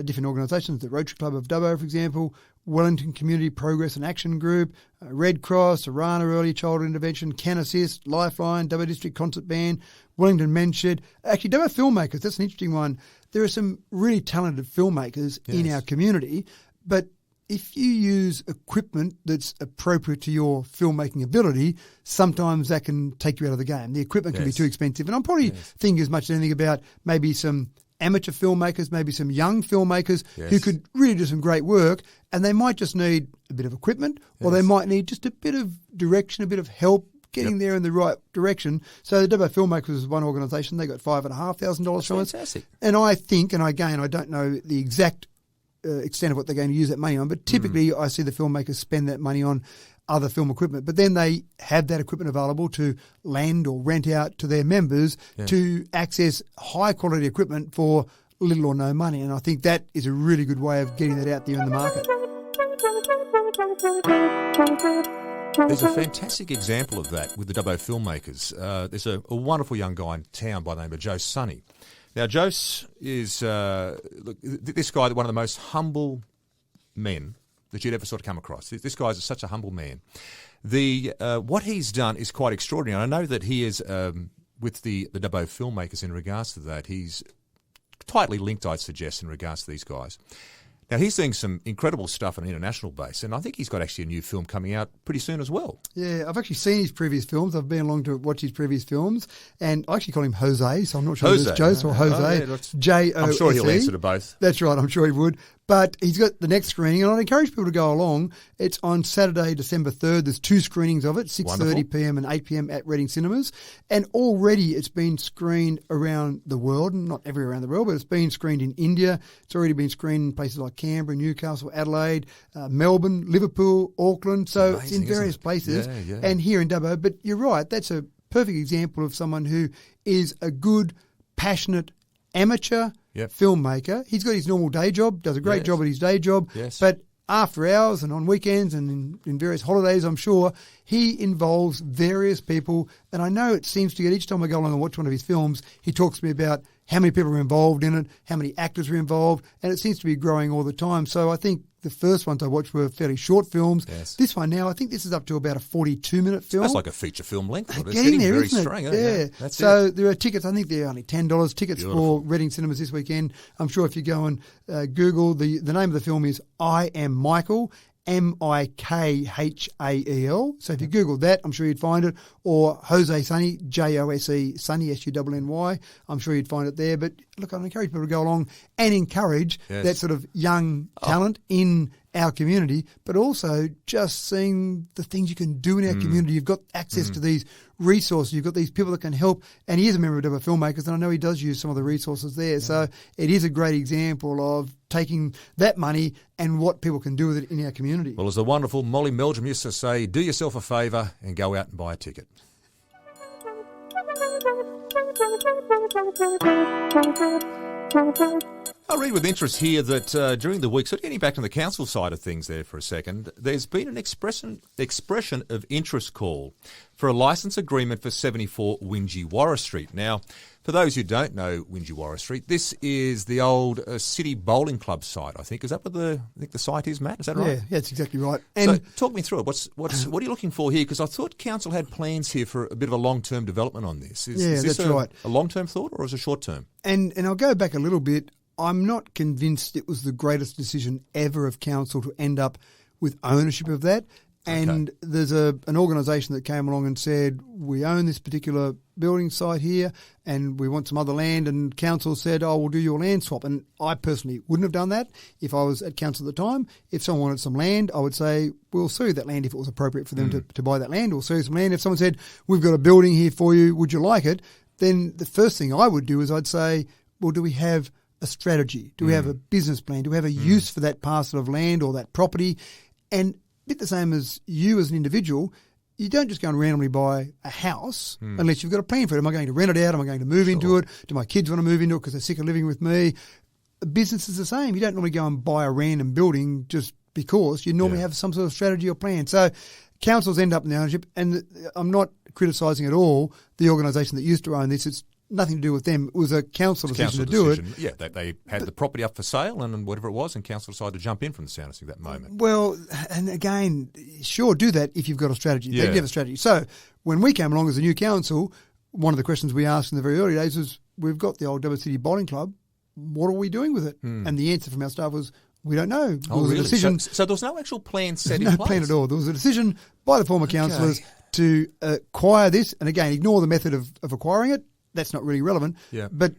different organisations, the Rotary Club of Dubbo, for example, Wellington Community Progress and Action Group, Red Cross, Arana Early Childhood Intervention, Can Assist, Lifeline, Dubbo District Concert Band, Wellington Men's Shed. Actually, Dubbo Filmmakers, that's an interesting one. There are some really talented filmmakers in our community, but if you use equipment that's appropriate to your filmmaking ability, sometimes that can take you out of the game. The equipment can be too expensive. And I'm probably thinking as much as anything about maybe some amateur filmmakers, maybe some young filmmakers who could really do some great work, and they might just need a bit of equipment or they might need just a bit of direction, a bit of help, getting there in the right direction. So the Dubbo Filmmakers is one organisation. They got $5,500 from us. Fantastic. And I think, and again, I don't know the exact extent of what they're going to use that money on, but typically I see the filmmakers spend that money on other film equipment. But then they have that equipment available to lend or rent out to their members to access high-quality equipment for little or no money. And I think that is a really good way of getting that out there in the market. There's a fantastic example of that with the Dubbo Filmmakers. There's a wonderful young guy in town by the name of Joe Sonny. Now, Joe is this guy, one of the most humble men that you'd ever sort of come across. This guy is such a humble man. What he's done is quite extraordinary. And I know that he is, with the Dubbo Filmmakers in regards to that, he's tightly linked, I'd suggest, in regards to these guys. Now, he's doing some incredible stuff on an international base, and I think he's got actually a new film coming out pretty soon as well. Yeah, I've actually seen his previous films. I've been along to watch his previous films, and I actually call him Jose, so I'm not sure if it's Jose or Jose. J-O-S-E. I'm sure he'll answer to both. That's right, I'm sure he would. But he's got the next screening, and I'd encourage people to go along. It's on Saturday, December 3rd. There's 2 screenings of it, 6:30pm and 8pm at Reading Cinemas. And already it's been screened around the world, not everywhere around the world, but it's been screened in India. It's already been screened in places like Canberra, Newcastle, Adelaide, Melbourne, Liverpool, Auckland. So it's in various places. And here in Dubbo. But you're right, that's a perfect example of someone who is a good, passionate amateur filmmaker. He's got his normal day job, does a great job at his day job, but after hours and on weekends and in various holidays, I'm sure, he involves various people. And I know it seems to get, each time I go along and watch one of his films, he talks to me about how many people are involved in it, how many actors are involved, and it seems to be growing all the time. So I think the first ones I watched were fairly short films. This one now, I think this is up to about a 42-minute film. That's like a feature film length. It's getting there, very isn't strong, it? Yeah. So there are tickets. I think they're only $10. Tickets for Reading Cinemas this weekend. I'm sure if you go and Google, the name of the film is I Am Michael, Michael. So if you Google that, I'm sure you'd find it. Or Jose Sonny, Jose Sonny, Sunny. I'm sure you'd find it there. But look, I'd encourage people to go along and encourage that sort of young talent in our community, but also just seeing the things you can do in our community. You've got access to these resources. You've got these people that can help. And he is a member of Dubbo Filmmakers, and I know he does use some of the resources there. So it is a great example of taking that money and what people can do with it in our community. Well, as the wonderful Molly Meldrum used to say, do yourself a favour and go out and buy a ticket. I read with interest here that during the week, so getting back to the council side of things there for a second, there's been an expression of interest call for a licence agreement for 74 Wingewarra Street. Now, for those who don't know Wingewarra Street, this is the old City Bowling Club site, I think. Is that what the site is, Matt? Is that right? Yeah, that's exactly right. And so talk me through it. What are you looking for here? Because I thought council had plans here for a bit of a long-term development on this. Is this that's right. A long-term thought or is it short-term? And I'll go back a little bit. I'm not convinced it was the greatest decision ever of council to end up with ownership of that. And there's an organisation that came along and said, we own this particular building site here and we want some other land. And council said, oh, we'll do your land swap. And I personally wouldn't have done that if I was at council at the time. If someone wanted some land, I would say, we'll sell you that land if it was appropriate for them to buy that land. We'll sell you some land. If someone said, we've got a building here for you, would you like it? Then the first thing I would do is I'd say, well, do we have a strategy? Do we have a business plan? Do we have a use for that parcel of land or that property? And a bit the same as you as an individual, you don't just go and randomly buy a house unless you've got a plan for it. Am I going to rent it out? Am I going to move into it? Do my kids want to move into it because they're sick of living with me? A business is the same. You don't normally go and buy a random building just because. You normally have some sort of strategy or plan. So councils end up in the ownership, and I'm not criticising at all the organisation that used to own this. It's nothing to do with them. It was a council decision to do it. Yeah, they had the property up for sale and whatever it was, and council decided to jump in from the sound of that moment. Well, and again, sure, do that if you've got a strategy. They didn't have a strategy. So when we came along as a new council, one of the questions we asked in the very early days was, we've got the old Dubbo City Bowling Club. What are we doing with it? And the answer from our staff was, we don't know. There was a decision. So there was no actual plan set in place? No plan at all. There was a decision by the former councillors to acquire this, and again, ignore the method of acquiring it. That's not really relevant. Yeah. But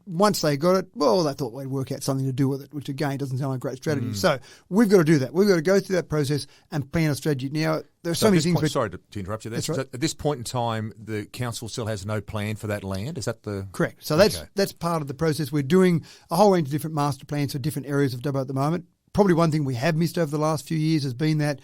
once they got it, well, they thought we'd work out something to do with it, which again doesn't sound like a great strategy. So we've got to do that. We've got to go through that process and plan a strategy. Now, there are so many things. Sorry to interrupt you there. So at this point in time, the council still has no plan for that land. Is that the correct? So that's part of the process. We're doing a whole range of different master plans for different areas of Dubbo at the moment. Probably one thing we have missed over the last few years has been that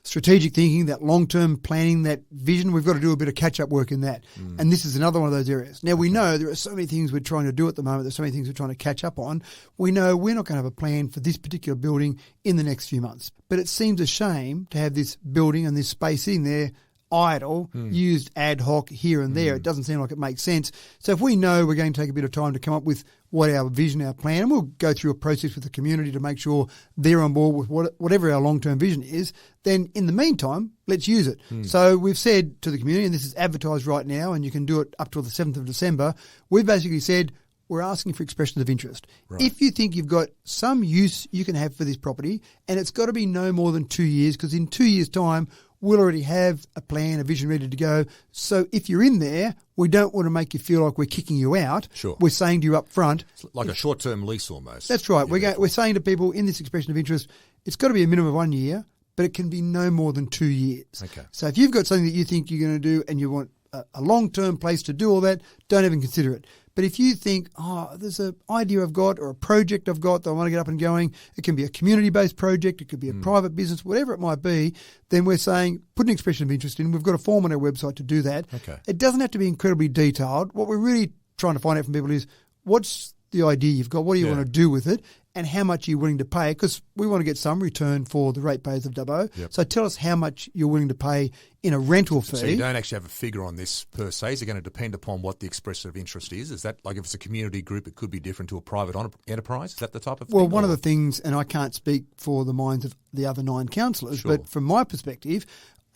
strategic thinking, that long-term planning, that vision. We've got to do a bit of catch-up work in that. And this is another one of those areas. Now, we know there are so many things we're trying to do at the moment. There's so many things we're trying to catch up on. We know we're not going to have a plan for this particular building in the next few months. But it seems a shame to have this building and this space in there idle, used ad hoc here and there. It doesn't seem like it makes sense. So if we know we're going to take a bit of time to come up with what our vision, our plan, and we'll go through a process with the community to make sure they're on board with whatever our long-term vision is, then in the meantime, let's use it. So we've said to the community, and this is advertised right now, and you can do it up till the 7th of December, we've basically said we're asking for expressions of interest. Right. If you think you've got some use you can have for this property, and it's got to be no more than 2 years, because in 2 years' time, we'll already have a plan, a vision ready to go. So if you're in there, we don't want to make you feel like we're kicking you out. Sure. We're saying to you up front. It's like a short-term lease almost. That's right. We're saying to people in this expression of interest, it's got to be a minimum of 1 year, but it can be no more than 2 years. Okay. So if you've got something that you think you're going to do and you want a long-term place to do all that, don't even consider it. But if you think, there's an idea I've got or a project I've got that I want to get up and going, it can be a community-based project, it could be a private business, whatever it might be, then we're saying put an expression of interest in. We've got a form on our website to do that. Okay. It doesn't have to be incredibly detailed. What we're really trying to find out from people is what's the idea you've got, what do you want to do with it, and how much you're willing to pay, because we want to get some return for the ratepayers of Dubbo. Yep. So tell us how much you're willing to pay in a rental fee. So you don't actually have a figure on this per se. Is it going to depend upon what the expression of interest is? Is that like if it's a community group, it could be different to a private enterprise? Is that the type of thing? Well, one of the things, and I can't speak for the minds of the other 9 councillors, but from my perspective,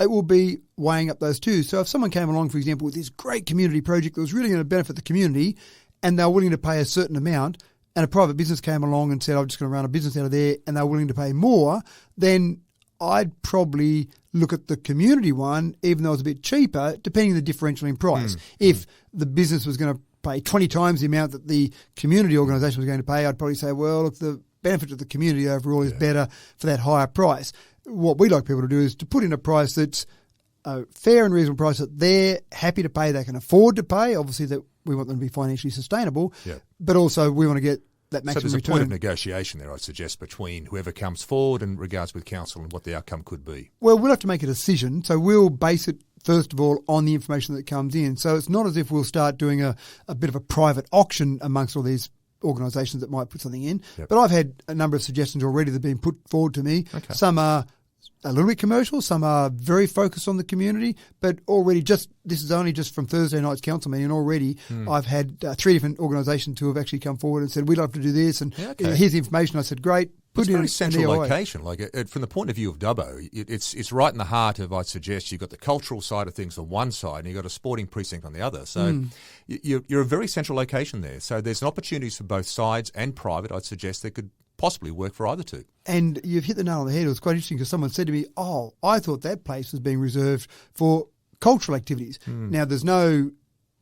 it will be weighing up those two. So if someone came along, for example, with this great community project that was really going to benefit the community, and they were willing to pay a certain amount, and a private business came along and said, I'm just going to run a business out of there, and they're willing to pay more, then I'd probably look at the community one, even though it's a bit cheaper, depending on the differential in price. If the business was going to pay 20 times the amount that the community organisation was going to pay, I'd probably say, well, look, the benefit to the community overall is better for that higher price. What we like people to do is to put in a price that's a fair and reasonable price that they're happy to pay, they can afford to pay, obviously that we want them to be financially sustainable, but also we want to get that maximum return. So there's a point of negotiation there, I suggest, between whoever comes forward in regards with council and what the outcome could be. Well, we'll have to make a decision. So we'll base it, first of all, on the information that comes in. So it's not as if we'll start doing a bit of a private auction amongst all these organisations that might put something in. Yep. But I've had a number of suggestions already that have been put forward to me. Okay. Some are a little bit commercial, some are very focused on the community, but already this is only just from Thursday night's council meeting, and already I've had 3 different organisations who have actually come forward and said, we'd love to do this, and here's the information. I said, great. It's a very central location. Like from the point of view of Dubbo, it's right in the heart of, I'd suggest, you've got the cultural side of things on one side and you've got a sporting precinct on the other. So you're a very central location there. So there's opportunities for both sides and private, I'd suggest, that could possibly work for either two. And you've hit the nail on the head. It was quite interesting because someone said to me, I thought that place was being reserved for cultural activities. Now, there's no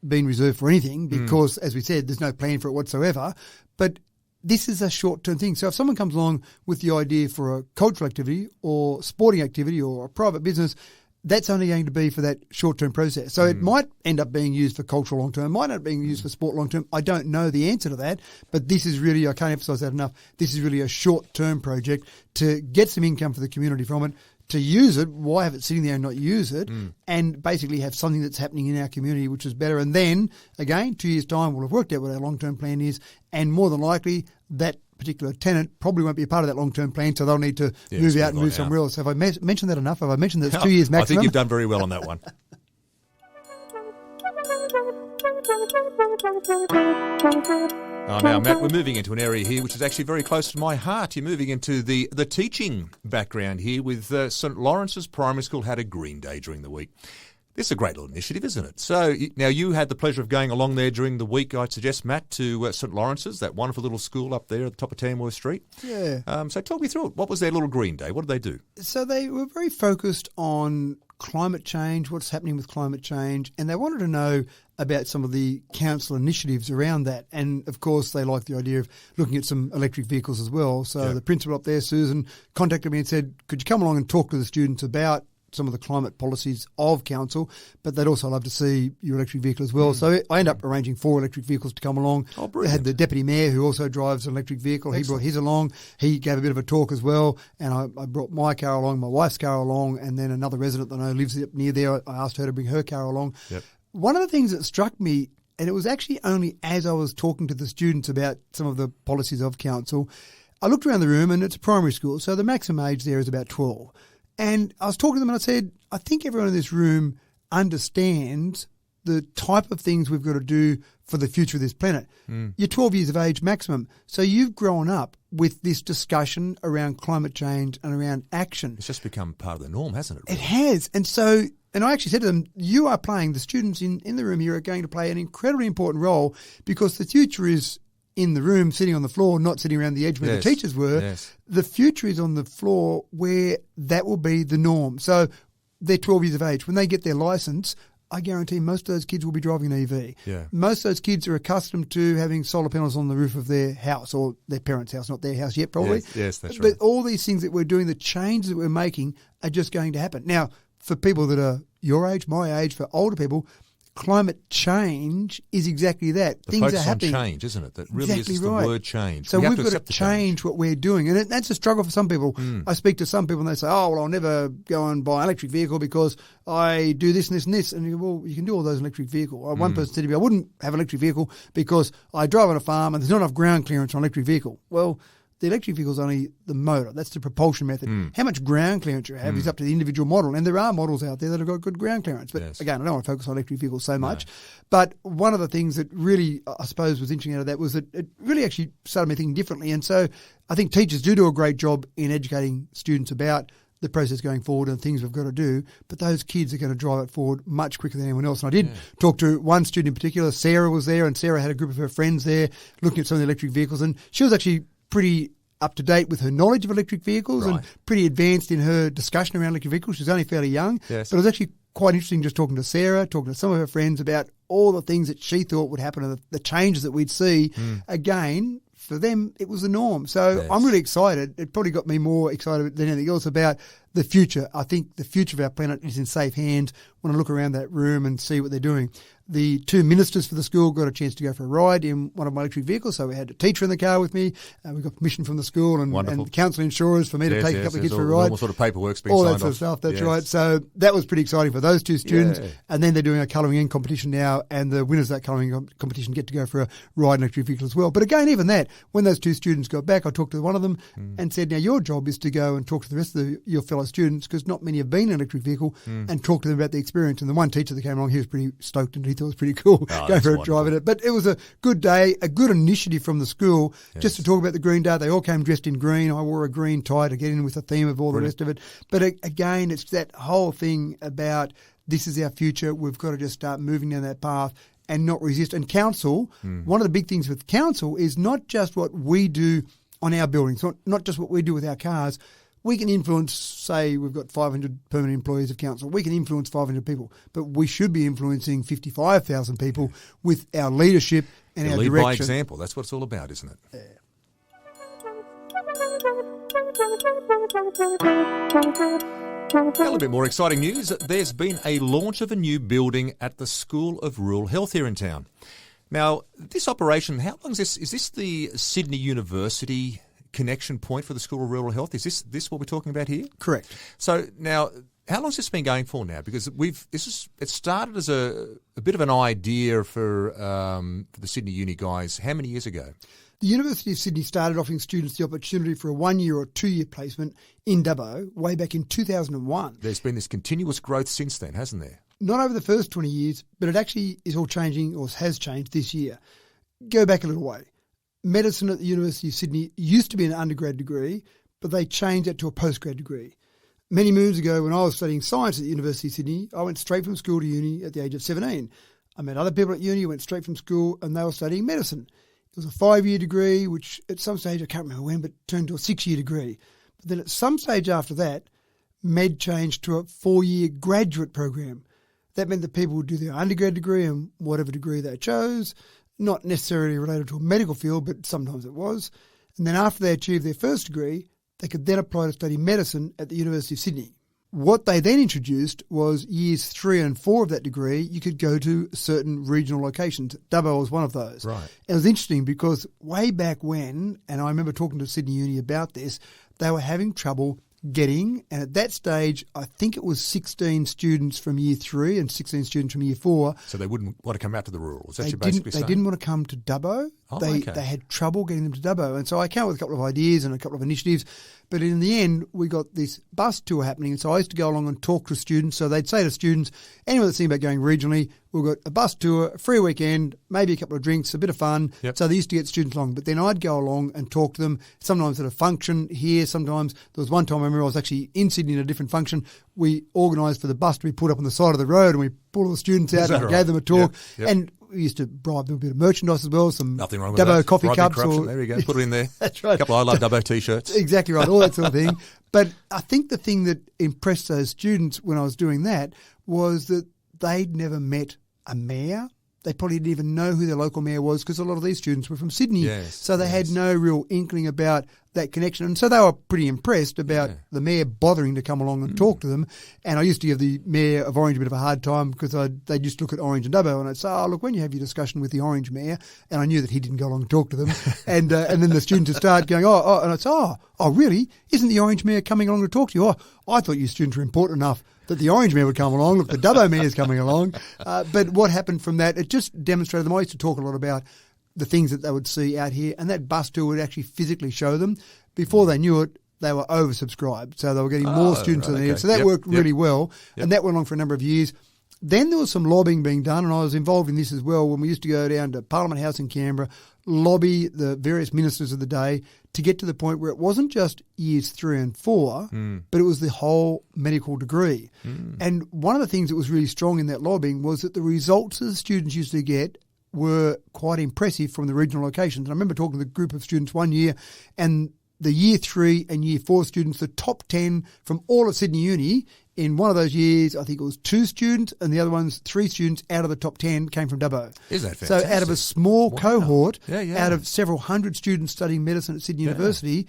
being reserved for anything because, as we said, there's no plan for it whatsoever. But this is a short-term thing. So if someone comes along with the idea for a cultural activity or sporting activity or a private business, that's only going to be for that short-term process. So it might end up being used for cultural long-term, might end up being used for sport long-term. I don't know the answer to that, but this is really, I can't emphasise that enough, this is really a short-term project to get some income for the community from it, to use it, why have it sitting there and not use it, and basically have something that's happening in our community which is better. And then, again, 2 years' time, we'll have worked out what our long-term plan is, and more than likely, that particular tenant probably won't be a part of that long-term plan, so they'll need to move out and move somewhere else. Have I mentioned that enough? Have I mentioned that it's 2 years maximum? I think you've done very well on that one. Now, Matt, we're moving into an area here which is actually very close to my heart. You're moving into the teaching background here with St Laurence's Primary School had a Green Day during the week. This is a great little initiative, isn't it? So now you had the pleasure of going along there during the week, I'd suggest, Matt, to St Laurence's, that wonderful little school up there at the top of Tamworth Street. Yeah. So talk me through it. What was their little Green Day? What did they do? So they were very focused on climate change, what's happening with climate change, and they wanted to know about some of the council initiatives around that. And, of course, they liked the idea of looking at some electric vehicles as well. So the principal up there, Susan, contacted me and said, could you come along and talk to the students about some of the climate policies of council, but they'd also love to see your electric vehicle as well. So I ended up arranging 4 electric vehicles to come along. Oh, I brilliant. had the deputy mayor who also drives an electric vehicle. Excellent. He brought his along. He gave a bit of a talk as well, and I brought my car along, my wife's car along, and then another resident that I know lives up near there, I asked her to bring her car along. Yep. One of the things that struck me, and it was actually only as I was talking to the students about some of the policies of council, I looked around the room, and it's a primary school, so the maximum age there is about 12. And I was talking to them and I said, I think everyone in this room understands the type of things we've got to do for the future of this planet. You're 12 years of age maximum. So you've grown up with this discussion around climate change and around action. It's just become part of the norm, hasn't it? It has. And so, and I actually said to them, you are playing, the students in the room here are going to play an incredibly important role because the future is in the room, sitting on the floor, not sitting around the edge where the teachers were. Yes. The future is on the floor where that will be the norm. So they're 12 years of age. When they get their licence, I guarantee most of those kids will be driving an EV. Yeah. Most of those kids are accustomed to having solar panels on the roof of their house or their parents' house, not their house yet probably. Yes, that's right. But all these things that we're doing, the changes that we're making are just going to happen. Now, for people that are your age, my age, for older people, climate change is exactly that. The Things focus are happening. on change, isn't it? That really Exactly is the right. word change. So we we've have got to change what we're doing. And that's a struggle for some people. I speak to some people and they say, oh, well, I'll never go and buy an electric vehicle because I do this and this and this. And you go, well, you can do all those electric vehicles. One person said to me, I wouldn't have an electric vehicle because I drive on a farm and there's not enough ground clearance on an electric vehicle. Well, the electric vehicle is only the motor. That's the propulsion method. How much ground clearance you have is up to the individual model. And there are models out there that have got good ground clearance. But again, I don't want to focus on electric vehicles so much. But one of the things that really, I suppose, was interesting out of that was that it really actually started me thinking differently. And so I think teachers do a great job in educating students about the process going forward and things we've got to do, but those kids are going to drive it forward much quicker than anyone else. And I did talk to one student in particular. Sarah was there, and Sarah had a group of her friends there looking at some of the electric vehicles, and she was actually pretty up to date with her knowledge of electric vehicles and pretty advanced in her discussion around electric vehicles. She's only fairly young, but it was actually quite interesting just talking to Sarah, talking to some of her friends about all the things that she thought would happen and the changes that we'd see. Again, for them, it was the norm. So I'm really excited. It probably got me more excited than anything else about the future. I think the future of our planet is in safe hands when I look around that room and see what they're doing. The two ministers for the school got a chance to go for a ride in one of my electric vehicles, so we had a teacher in the car with me. We got permission from the school and council insurers for me to take a couple of kids for a ride. All sort of paperwork's been all signed that sort of off. stuff, that's right. So that was pretty exciting for those two students. Yeah. And then they're doing a colouring in competition now, and the winners of that colouring competition get to go for a ride in an electric vehicle as well. But again, even that, when those two students got back, I talked to one of them and said, now your job is to go and talk to the rest of your fellow students, because not many have been in an electric vehicle, and talk to them about the experience. And the one teacher that came along, he was pretty stoked and he thought it was pretty cool. Go for a drive in it. But it was a good day, a good initiative from the school just to talk about the Green Day. They all came dressed in green. I wore a green tie to get in with the theme of all the rest of it. But again, it's that whole thing about this is our future. We've got to just start moving down that path and not resist. And council, one of the big things with council is not just what we do on our buildings, not just what we do with our cars. We can influence, say, we've got 500 permanent employees of council. We can influence 500 people, but we should be influencing 55,000 people with our leadership and our lead direction. by example. That's what it's all about, isn't it? Yeah. A little bit more exciting news. There's been a launch of a new building at the School of Rural Health here in town. Now, this operation, how long is this? Is this the Sydney University connection point for the School of Rural Health? Is this what we're talking about here? Correct. So now, how long has this been going for now? Because it started as a bit of an idea for the Sydney Uni guys. How many years ago? The University of Sydney started offering students the opportunity for a 1-year or 2-year placement in Dubbo way back in 2001. There's been this continuous growth since then, hasn't there? Not over the first 20 years, but it actually is all changing, or has changed this year. Go back a little way. Medicine at the University of Sydney used to be an undergrad degree, but they changed it to a postgrad degree. Many moons ago, when I was studying science at the University of Sydney, I went straight from school to uni at the age of 17. I met other people at uni who went straight from school and they were studying medicine. It was a 5-year degree, which at some stage, I can't remember when, but turned to a 6-year degree. But then at some stage after that, med changed to a 4-year graduate program. That meant that people would do their undergrad degree and whatever degree they chose, not necessarily related to a medical field, but sometimes it was. And then after they achieved their first degree, they could then apply to study medicine at the University of Sydney. What they then introduced was years 3 and 4 of that degree, you could go to certain regional locations. Dubbo was one of those. Right. It was interesting because way back when, and I remember talking to Sydney Uni about this, they were having trouble getting, and at that stage, I think it was 16 students from year 3 and 16 students from year 4. So they wouldn't want to come out to the rural. Is that you basically saying? They didn't want to come to Dubbo. They had trouble getting them to Dubbo. And so I came up with a couple of ideas and a couple of initiatives. But in the end, we got this bus tour happening. And so I used to go along and talk to students. So they'd say to students, anyone that's thinking about going regionally, we've got a bus tour, a free weekend, maybe a couple of drinks, a bit of fun. Yep. So they used to get students along. But then I'd go along and talk to them, sometimes at a function here, sometimes. There was one time I remember I was actually in Sydney at a different function. We organised for the bus to be put up on the side of the road and we pulled all the students out and gave them a talk. Yep. And we used to bribe them a bit of merchandise as well, some nothing wrong with Dubbo that. coffee cups. There you go, put it in there. That's right. A couple of I Love Dubbo t-shirts. Exactly right, all that sort of thing. But I think the thing that impressed those students when I was doing that was that they'd never met a mayor. They probably didn't even know who their local mayor was because a lot of these students were from Sydney. So they had no real inkling about that connection. And so they were pretty impressed about the mayor bothering to come along and talk to them. And I used to give the mayor of Orange a bit of a hard time because they just look at Orange and Dubbo and I'd say, oh, look, when you have your discussion with the Orange mayor, and I knew that he didn't go along and talk to them. and then the students would start going, and I'd say, oh, really? Isn't the Orange mayor coming along to talk to you? Oh, I thought you students were important enough that the Orange mayor would come along. Look, the Dubbo mayor's coming along. But what happened from that, it just demonstrated them. I used to talk a lot about the things that they would see out here, and that bus tour would actually physically show them. Before they knew it, they were oversubscribed. So they were getting more students than they needed. So that worked really well, and that went on for a number of years. Then there was some lobbying being done, and I was involved in this as well when we used to go down to Parliament House in Canberra, lobby the various ministers of the day to get to the point where it wasn't just years 3 and 4, but it was the whole medical degree. And one of the things that was really strong in that lobbying was that the results that the students used to get were quite impressive from the regional locations. And I remember talking to a group of students one year, and the year 3 and year 4 students, the top 10 from all of Sydney Uni, in one of those years, I think it was 2 students, and the other one's 3 students out of the top 10 came from Dubbo. Is that fantastic? So out of a small cohort, out of several hundred students studying medicine at Sydney University,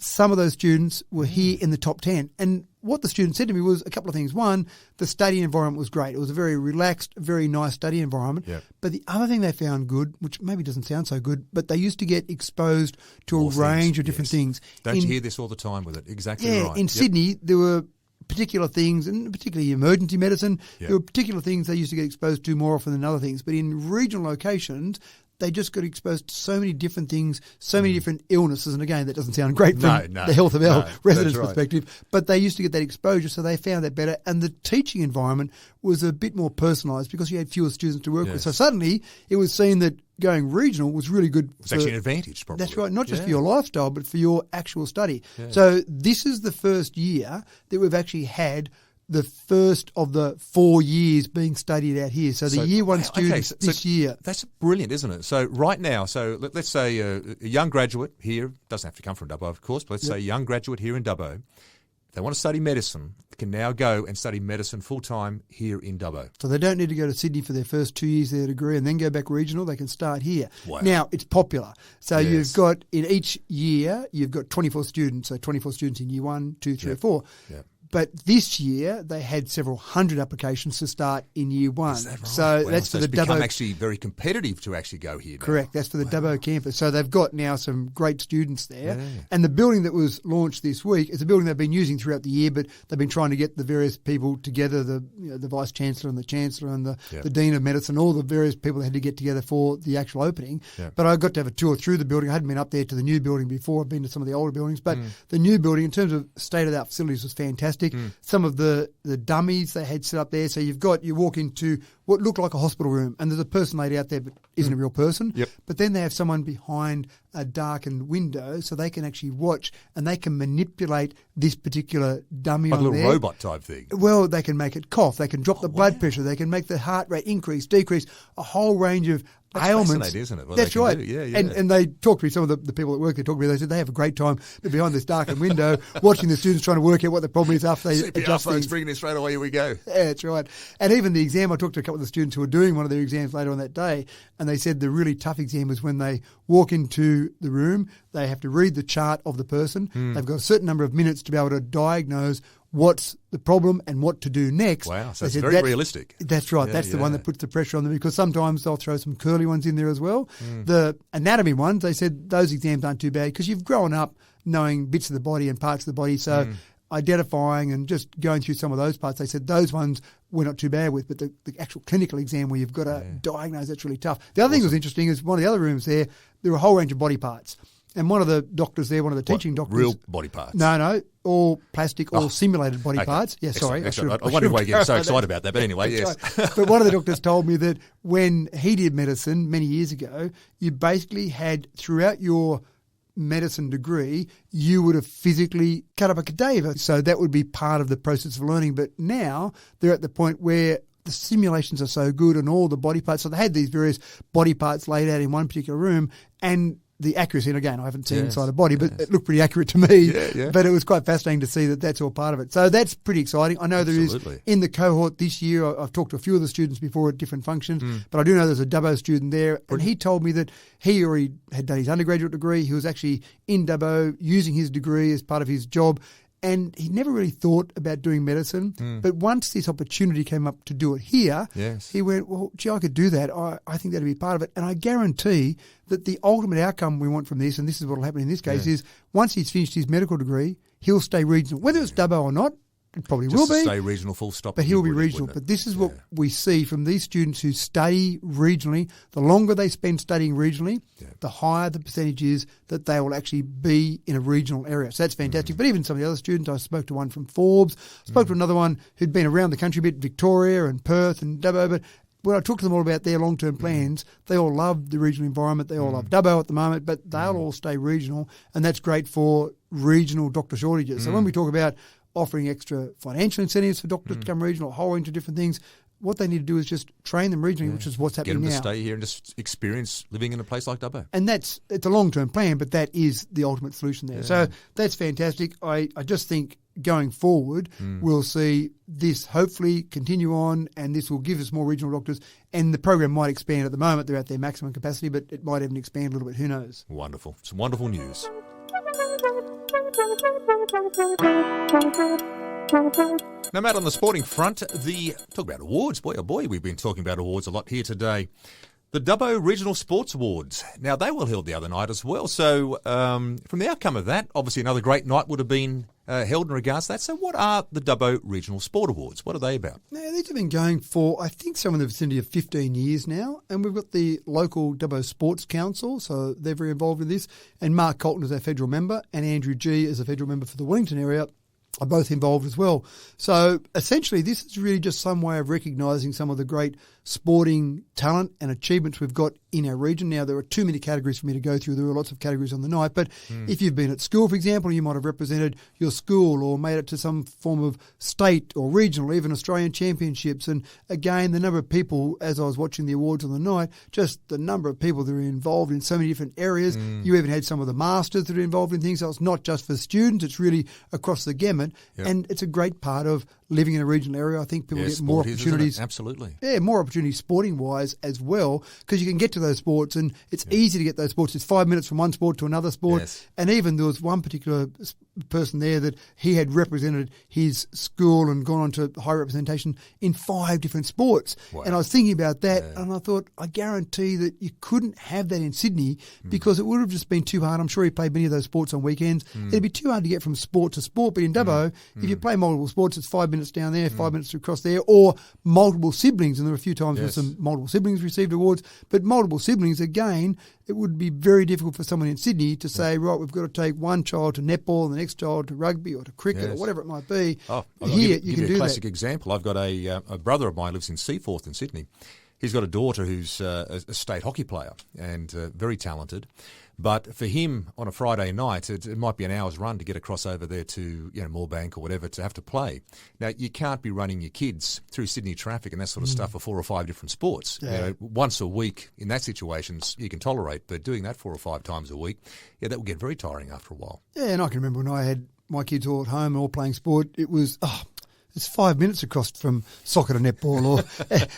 some of those students were here in the top 10. And what the students said to me was a couple of things. One, the study environment was great. It was a very relaxed, very nice study environment. Yep. But the other thing they found good, which maybe doesn't sound so good, but they used to get exposed to a range of different things. Don't you hear this all the time with it? Exactly right. In Sydney, there were particular things, and particularly emergency medicine, there were particular things they used to get exposed to more often than other things. But in regional locations, they just got exposed to so many different things, so many different illnesses. And again, that doesn't sound great from the health of our residents' perspective, but they used to get that exposure, so they found that better. And the teaching environment was a bit more personalised because you had fewer students to work with. So suddenly it was seen that going regional was really good. It's actually an advantage, probably. That's right, not just for your lifestyle, but for your actual study. So this is the first year that we've actually had the first of the 4 years being studied out here. So the year one students this year. That's brilliant, isn't it? So right now, let's say a young graduate here, doesn't have to come from Dubbo, of course, but let's say a young graduate here in Dubbo, if they want to study medicine, they can now go and study medicine full-time here in Dubbo. So they don't need to go to Sydney for their first 2 years of their degree and then go back regional. They can start here. Wow. Now, it's popular. So you've got, in each year, you've got 24 students. So 24 students in year 1, 2, 3, 4. Yep. But this year, they had several hundred applications to start in year 1. Is that right? So that's for the Dubbo. It's become Dubbo. actually very competitive to actually go here now. Correct. That's for the Dubbo campus. So they've got now some great students there. Yeah. And the building that was launched this week is a building they've been using throughout the year, but they've been trying to get the various people together, the Vice-Chancellor and the Chancellor and the Dean of Medicine, all the various people that had to get together for the actual opening. Yep. But I got to have a tour through the building. I hadn't been up there to the new building before. I've been to some of the older buildings. But the new building, in terms of state-of-the-art facilities, was fantastic. Some of the dummies they had set up there. So you walk into what looked like a hospital room and there's a person laid out there but isn't a real person. Yep. But then they have someone behind a darkened window so they can actually watch and they can manipulate this particular dummy like on there. Like a little robot type thing. Well, they can make it cough. They can drop the blood pressure. They can make the heart rate increase, decrease, a whole range of ailments. Fascinating, isn't it? That's right. And they talked to me, some of the people that work there talked to me, they said they have a great time behind this darkened window watching the students trying to work out what the problem is after they adjust things. Bringing it straight away, here we go. Yeah, that's right. And even the exam, I talked to a couple of the students who were doing one of their exams later on that day, and they said the really tough exam was when they walk into the room, they have to read the chart of the person. They've got a certain number of minutes to be able to diagnose what's the problem and what to do next. Wow, so it's very realistic. That's right. That's the one that puts the pressure on them because sometimes they'll throw some curly ones in there as well. The anatomy ones, they said those exams aren't too bad because you've grown up knowing bits of the body and parts of the body. So identifying and just going through some of those parts, they said those ones we're not too bad with, but the actual clinical exam where you've got to diagnose, that's really tough. The other thing that was interesting is one of the other rooms there were a whole range of body parts. And one of the doctors there, one of the teaching doctors... Real body parts? No, all plastic, all simulated body parts. Yeah, sorry. I wondered why you're getting so excited about that, but anyway, yes. Right. But one of the doctors told me that when he did medicine many years ago, you basically had, throughout your medicine degree, you would have physically cut up a cadaver. So that would be part of the process of learning. But now they're at the point where the simulations are so good and all the body parts. So they had these various body parts laid out in one particular room and the accuracy, and again, I haven't seen inside a body, but it looked pretty accurate to me. But it was quite fascinating to see that that's all part of it. So that's pretty exciting. I know there is, in the cohort this year, I've talked to a few of the students before at different functions, but I do know there's a Dubbo student there, and he told me that he already had done his undergraduate degree. He was actually in Dubbo using his degree as part of his job. And he never really thought about doing medicine. But once this opportunity came up to do it here, he went, well, gee, I could do that. I think that'd be part of it. And I guarantee that the ultimate outcome we want from this, and this is what will happen in this case, is once he's finished his medical degree, he'll stay regional. Whether it's Dubbo or not, it probably will be. Stay regional, full stop. But he'll be regional. But this is what we see from these students who study regionally. The longer they spend studying regionally, the higher the percentage is that they will actually be in a regional area. So that's fantastic. But even some of the other students, I spoke to one from Forbes, spoke to another one who'd been around the country a bit, Victoria and Perth and Dubbo. But when I talked to them all about their long-term plans, they all love the regional environment. They all love Dubbo at the moment, but they'll all stay regional. And that's great for regional doctor shortages. So when we talk about offering extra financial incentives for doctors to come regional, a whole range of different things. What they need to do is just train them regionally, which is what's happening now. Get them to stay here and just experience living in a place like Dubbo. And it's a long-term plan, but that is the ultimate solution there. So that's fantastic. I just think going forward, we'll see this hopefully continue on, and this will give us more regional doctors. And the program might expand. At the moment, they're at their maximum capacity, but it might even expand a little bit. Who knows? Wonderful. Some wonderful news. Now, Matt, on the sporting front, talk about awards. Boy, oh boy, we've been talking about awards a lot here today. The Dubbo Regional Sports Awards. Now, they were held the other night as well. So, from the outcome of that, obviously another great night would have been held in regards to that. So, what are the Dubbo Regional Sport Awards? What are they about? Now, these have been going for, I think, somewhere in the vicinity of 15 years now. And we've got the local Dubbo Sports Council, so they're very involved in this. And Mark Coulton is our federal member, and Andrew G is a federal member for the Wellington area, are both involved as well. So essentially this is really just some way of recognising some of the great sporting talent and achievements we've got in our region. Now, there are too many categories for me to go through. There are lots of categories on the night, but if you've been at school, for example, you might have represented your school or made it to some form of state or regional or even Australian championships. And again, the number of people, as I was watching the awards on the night, just the number of people that are involved in so many different areas. You even had some of the masters that are involved in things. So it's not just for students, it's really across the gamut. Yep. And it's a great part of living in a regional area. I think people get more opportunities. Absolutely. Yeah, more opportunities sporting-wise as well, because you can get to those sports and it's easy to get those sports. It's 5 minutes from one sport to another sport. Yes. And even there was one particular person there that he had represented his school and gone on to high representation in 5 different sports. Wow. And I was thinking about that and I thought, I guarantee that you couldn't have that in Sydney because it would have just been too hard. I'm sure he played many of those sports on weekends. It'd be too hard to get from sport to sport. But in Dubbo, if you play multiple sports, it's 5 minutes down there, 5 minutes across there, or multiple siblings. And there were a few times where some multiple siblings received awards. But multiple siblings, again, it would be very difficult for someone in Sydney to say, right, we've got to take one child to netball and the next child to rugby or to cricket or whatever it might be. Here, you can do that. A classic example. I've got a brother of mine lives in Seaforth in Sydney. He's got a daughter who's a state hockey player and very talented. But for him, on a Friday night, it might be an hour's run to get across over there to Moorebank or whatever to have to play. Now, you can't be running your kids through Sydney traffic and that sort of stuff for 4 or 5 different sports. Yeah. Once a week in that situation, you can tolerate, but doing that 4 or 5 times a week, that will get very tiring after a while. Yeah, and I can remember when I had my kids all at home and all playing sport, it was... it's 5 minutes across from soccer to netball,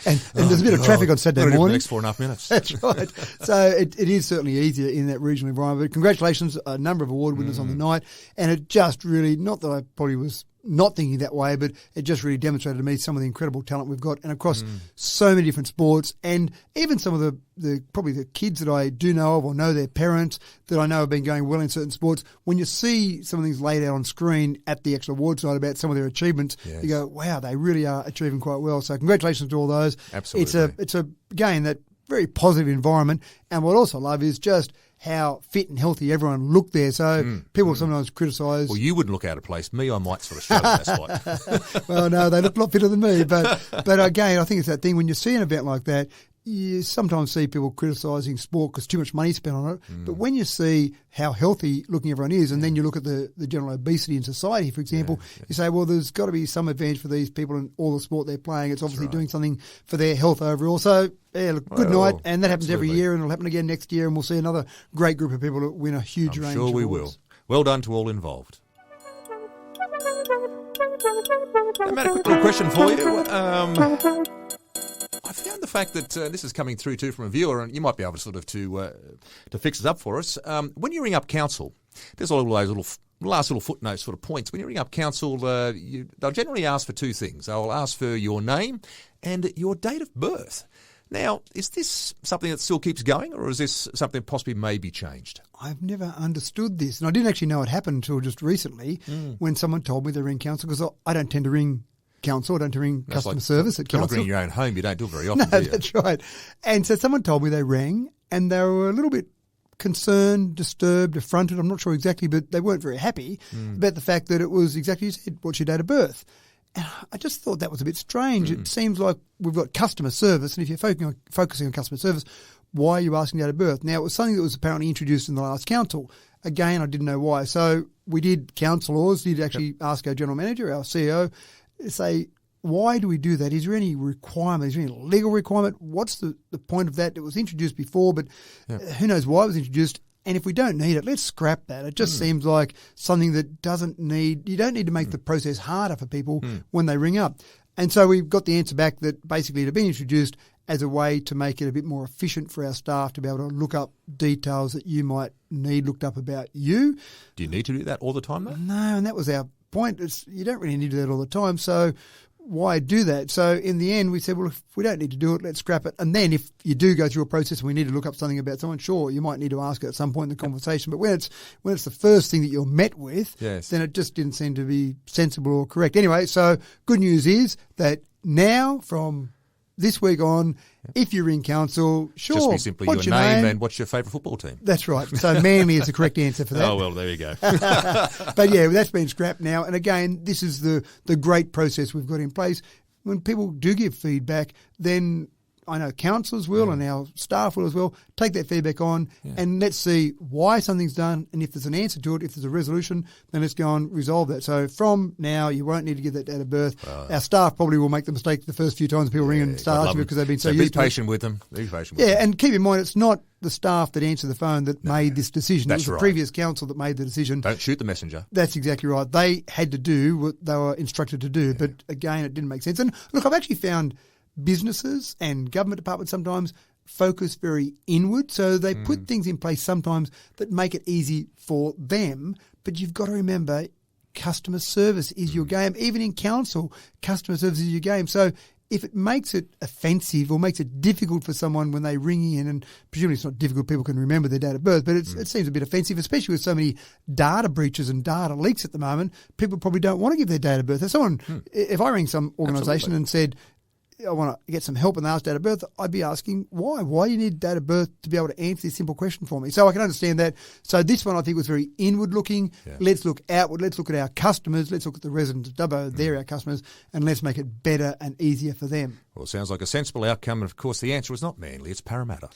and there's a bit of traffic on Saturday morning. The next 4.5 minutes. That's right. So it is certainly easier in that regional environment. But congratulations, a number of award winners on the night, and it just really, not that I probably was not thinking that way, but it just really demonstrated to me some of the incredible talent we've got, and across so many different sports, and even some of the probably the kids that I do know of or know their parents that I know have been going well in certain sports. When you see some of things laid out on screen at the actual awards night about some of their achievements, you go, wow, they really are achieving quite well. So congratulations to all those. Absolutely. It's again, that very positive environment, and what I also love is just how fit and healthy everyone looked there. So people sometimes criticise... Well, you wouldn't look out of place. Me, I might sort of struggle in that spot. Well, no, they look a lot fitter than me. But again, I think it's that thing, when you see an event like that, you sometimes see people criticising sport because too much money spent on it. But when you see how healthy looking everyone is, and then you look at the general obesity in society, for example, you say, well, there's got to be some advantage for these people in all the sport they're playing. It's obviously doing something for their health overall. So, look, good night. And that happens every year, and it'll happen again next year, and we'll see another great group of people that win a huge range of awards. Sure we will. Well done to all involved. Matt, a quick little question for you. I found the fact that this is coming through too from a viewer, and you might be able to sort of to fix this up for us. When you ring up council, there's all those last little footnote sort of points. When you ring up council, they'll generally ask for 2 things. They'll ask for your name and your date of birth. Now, is this something that still keeps going, or is this something that possibly may be changed? I've never understood this, and I didn't actually know it happened until just recently when someone told me they ring council, because I don't tend to ring council, I don't ring customer service at council. You're not ringing your own home, you don't do it very often, no, do you? That's right. And so someone told me they rang, and they were a little bit concerned, disturbed, affronted, I'm not sure exactly, but they weren't very happy about the fact that it was exactly as you said, what's your date of birth? And I just thought that was a bit strange. It seems like we've got customer service, and if you're focusing on customer service, why are you asking date of birth? Now, it was something that was apparently introduced in the last council. Again, I didn't know why. So we did, councillors did actually ask our general manager, our CEO, say, why do we do that? Is there any requirement? Is there any legal requirement? What's the point of that? It was introduced before, but who knows why it was introduced. And if we don't need it, let's scrap that. It just seems like something that you don't need to make the process harder for people when they ring up. And so we got the answer back that basically it had been introduced as a way to make it a bit more efficient for our staff to be able to look up details that you might need looked up about you. Do you need to do that all the time, though? No, and that was our point. You don't really need to do that all the time, so why do that? So in the end, we said, well, if we don't need to do it, let's scrap it. And then if you do go through a process and we need to look up something about someone, sure, you might need to ask it at some point in the conversation. But when it's the first thing that you're met with, then it just didn't seem to be sensible or correct. Anyway, so good news is that now from this week on, if you ring council, sure. Just be simply your name and what's your favourite football team. That's right. So Manly is the correct answer for that. Oh, well, there you go. But yeah, that's been scrapped now. And again, this is the great process we've got in place. When people do give feedback, then I know councillors will and our staff will as well take that feedback on and let's see why something's done, and if there's an answer to it, if there's a resolution, then let's go and resolve that. So from now, you won't need to give that date of birth. Our staff probably will make the mistake the first few times people ring and start asking because they've been so used to it. Be patient with them. Be patient with them. And keep in mind, it's not the staff that answer the phone that made this decision. That's it was the previous council that made the decision. Don't shoot the messenger. That's exactly right. They had to do what they were instructed to do, but again, it didn't make sense. And look, I've actually found businesses and government departments sometimes focus very inward, so they put things in place sometimes that make it easy for them. But you've got to remember, customer service is your game. Even in council, customer service is your game. So if it makes it offensive or makes it difficult for someone when they ring in, and presumably it's not difficult, people can remember their date of birth, but it seems a bit offensive, especially with so many data breaches and data leaks at the moment. People probably don't want to give their date of birth. If I ring some organisation and said, I want to get some help and they ask date of birth, I'd be asking why. Why do you need date of birth to be able to answer this simple question for me? So I can understand that. So this one I think was very inward looking. Yeah. Let's look outward. Let's look at our customers. Let's look at the residents of Dubbo. They're our customers, and let's make it better and easier for them. Well, it sounds like a sensible outcome, and of course the answer is not Manly, it's Parramatta.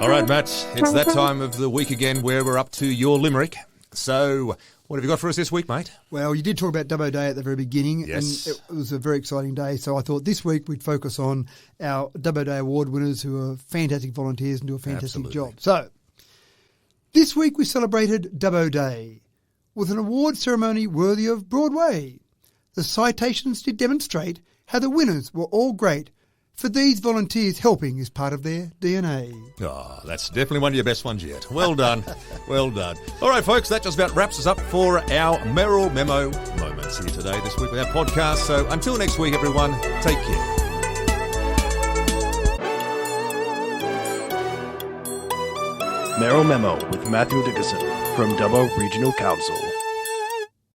All right, Matt, it's that time of the week again where we're up to your Limerick. So what have you got for us this week, mate? Well, you did talk about Dubbo Day at the very beginning, yes, and it was a very exciting day. So I thought this week we'd focus on our Dubbo Day Award winners who are fantastic volunteers and do a fantastic job. So this week we celebrated Dubbo Day with an award ceremony worthy of Broadway. The citations did demonstrate how the winners were all great, for these volunteers helping is part of their DNA. Oh, that's definitely one of your best ones yet. Well done. Well done. All right, folks, that just about wraps us up for our Mayoral Memo moments here today, this week with our podcast. So until next week, everyone, take care. Mayoral Memo with Matthew Dickinson from Dubbo Regional Council.